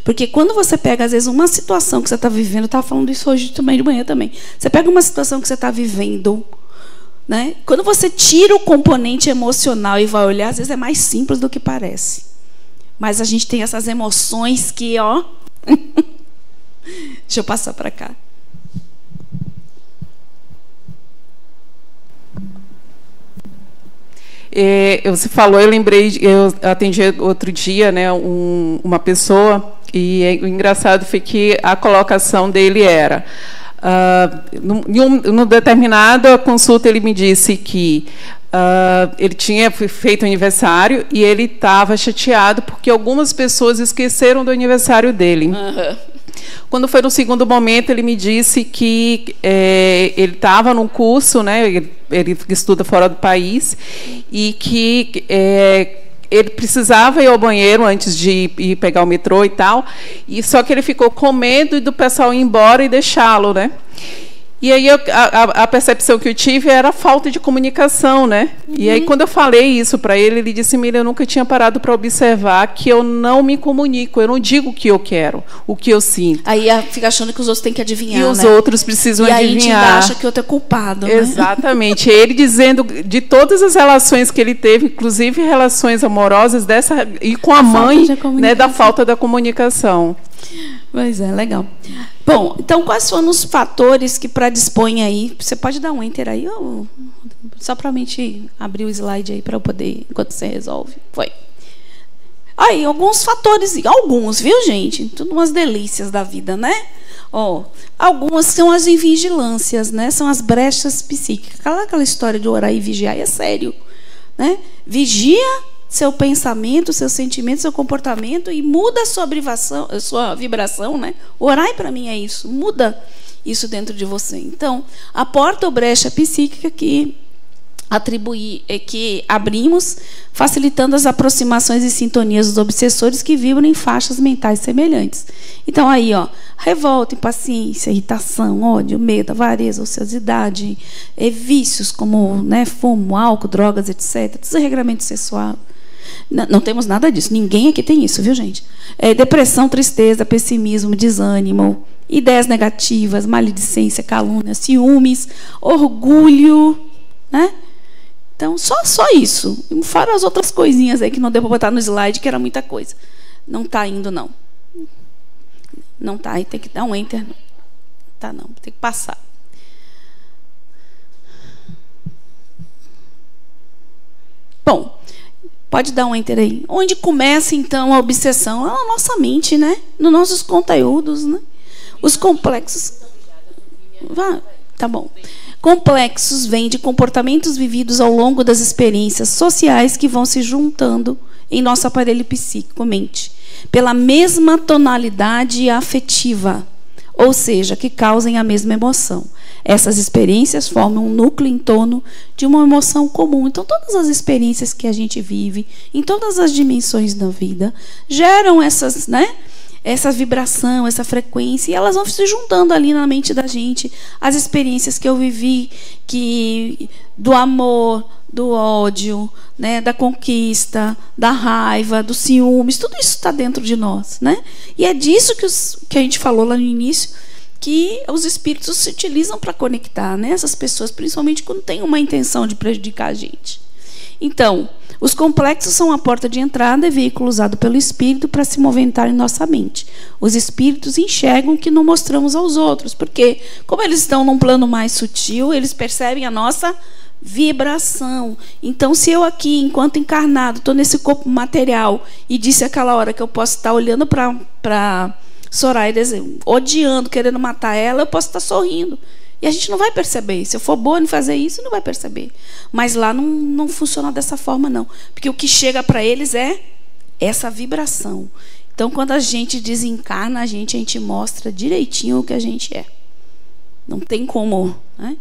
Porque quando você pega, às vezes, uma situação que você está vivendo, eu estava falando isso hoje também de manhã também, você pega uma situação que você está vivendo, né? Quando você tira o componente emocional e vai olhar, às vezes é mais simples do que parece, mas a gente tem essas emoções que, ó deixa eu passar para cá. Você falou, eu lembrei, eu atendi outro dia, né, uma pessoa, e o engraçado foi que a colocação dele era, numa determinada consulta, ele me disse que ele tinha feito aniversário e ele estava chateado porque algumas pessoas esqueceram do aniversário dele. Quando foi no segundo momento, ele me disse que ele estava num curso, né? Ele estuda fora do país, e que ele precisava ir ao banheiro antes de ir pegar o metrô e tal, e só que ele ficou com medo do pessoal ir embora e deixá-lo, né? E aí a percepção que eu tive era a falta de comunicação, né? E aí quando eu falei isso para ele, ele disse: Miriam, eu nunca tinha parado para observar que eu não me comunico, eu não digo o que eu quero, o que eu sinto. Aí fica achando que os outros têm que adivinhar, e os outros precisam adivinhar. E aí a gente acha que o outro é culpado, Exatamente. Ele dizendo de todas as relações que ele teve, inclusive relações amorosas, e com a mãe, né, da falta da comunicação. Pois é, legal. Bom, então quais foram os fatores que predispõem aí? Você pode dar um enter aí, só para a gente abrir o slide aí para eu poder, enquanto você resolve. Foi. Aí, alguns fatores, alguns, viu, gente? Tudo umas delícias da vida, né? Algumas são as invigilâncias, né? São as brechas psíquicas. Aquela história de orar e vigiar é sério, né? Vigia seu pensamento, seu sentimento, seu comportamento e muda a sua vibração, né? Orai para mim é isso, muda isso dentro de você. Então, a porta ou brecha psíquica que abrimos, facilitando as aproximações e sintonias dos obsessores que vibram em faixas mentais semelhantes. Então, aí, revolta, impaciência, irritação, ódio, medo, avareza, ociosidade, vícios como, né, fumo, álcool, drogas, etc., desregramento sexual. Não temos nada disso. Ninguém aqui tem isso, viu, gente? Depressão, tristeza, pessimismo, desânimo, ideias negativas, maledicência, calúnia, ciúmes, orgulho, né? Então, só isso. Fora as outras coisinhas aí que não deu para botar no slide, que era muita coisa. Não está indo, não. Não está, aí tem que dar um enter. Tá, não, tem que passar. Bom, pode dar um enter aí. Onde começa, então, a obsessão? É na nossa mente, né? Nos nossos conteúdos, né? Os complexos... Tá bom. Complexos vêm de comportamentos vividos ao longo das experiências sociais que vão se juntando em nosso aparelho psíquico, mente, pela mesma tonalidade afetiva, ou seja, que causem a mesma emoção. Essas experiências formam um núcleo em torno de uma emoção comum. Então, todas as experiências que a gente vive, em todas as dimensões da vida, geram essas, né? Essa vibração, essa frequência, e elas vão se juntando ali na mente da gente. As experiências que eu vivi, do amor, do ódio, né, da conquista, da raiva, dos ciúmes, tudo isso está dentro de nós, né? E é disso que a gente falou lá no início, que os espíritos se utilizam para conectar, né, essas pessoas, principalmente quando tem uma intenção de prejudicar a gente. Então, os complexos são a porta de entrada e veículo usado pelo espírito para se movimentar em nossa mente. Os espíritos enxergam o que não mostramos aos outros, porque, como eles estão num plano mais sutil, eles percebem a nossa vibração. Então, se eu aqui, enquanto encarnado, estou nesse corpo material e disse aquela hora que eu posso estar olhando para Soraya, odiando, querendo matar ela, eu posso estar sorrindo. E a gente não vai perceber. Se eu for boa em fazer isso, não vai perceber. Mas lá não funciona dessa forma, não. Porque o que chega para eles é essa vibração. Então, quando a gente desencarna, a gente mostra direitinho o que a gente é. Não tem como, né?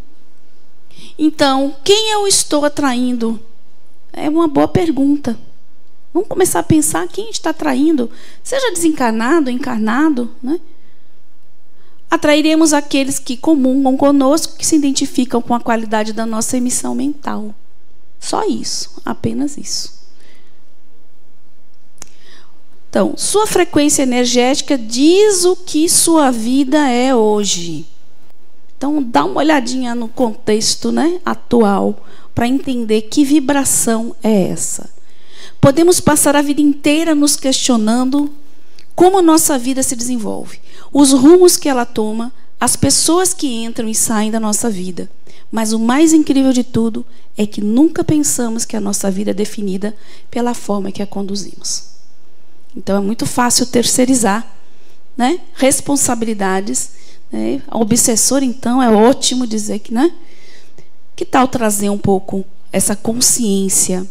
Então, quem eu estou atraindo? É uma boa pergunta. Vamos começar a pensar quem está atraindo. Seja desencarnado, encarnado, né? Atrairemos aqueles que comungam conosco, que se identificam com a qualidade da nossa emissão mental. Só isso, apenas isso. Então, sua frequência energética diz o que sua vida é hoje. Então, dá uma olhadinha no contexto, né, atual, para entender que vibração é essa. Podemos passar a vida inteira nos questionando como nossa vida se desenvolve, os rumos que ela toma, as pessoas que entram e saem da nossa vida. Mas o mais incrível de tudo é que nunca pensamos que a nossa vida é definida pela forma que a conduzimos. Então, é muito fácil terceirizar, né, responsabilidades. Né? A obsessora, então, é ótimo dizer que, né? Que tal trazer um pouco essa consciência?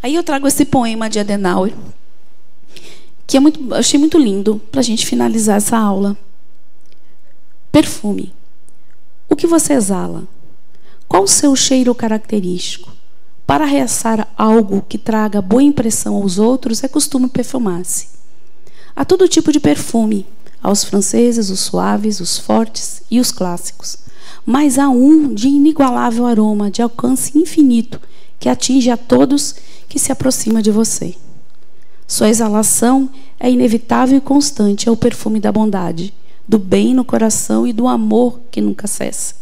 Aí eu trago esse poema de Adenauer, que eu achei muito lindo para a gente finalizar essa aula. Perfume. O que você exala? Qual o seu cheiro característico? Para realçar algo que traga boa impressão aos outros, é costume perfumar-se. Há todo tipo de perfume, aos franceses, os suaves, os fortes e os clássicos. Mas há um de inigualável aroma, de alcance infinito, que atinge a todos que se aproxima de você. Sua exalação é inevitável e constante, é o perfume da bondade, do bem no coração e do amor que nunca cessa.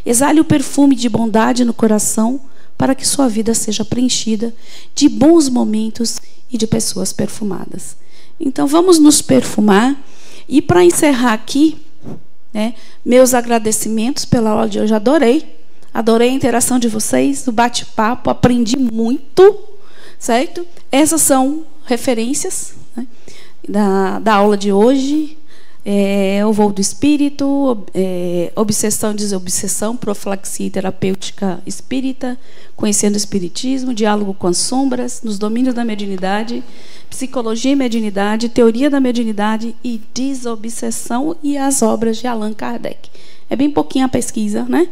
Exale o perfume de bondade no coração para que sua vida seja preenchida de bons momentos e de pessoas perfumadas. Então, vamos nos perfumar. E para encerrar aqui, né, meus agradecimentos pela aula de hoje. Adorei a interação de vocês, o bate-papo, aprendi muito, certo? Essas são referências, né, da aula de hoje. O voo do espírito, obsessão e desobsessão, profilaxia e terapêutica espírita, conhecendo o espiritismo, diálogo com as sombras, nos domínios da mediunidade, psicologia e mediunidade, teoria da mediunidade e desobsessão, e as obras de Allan Kardec. É bem pouquinho a pesquisa, né?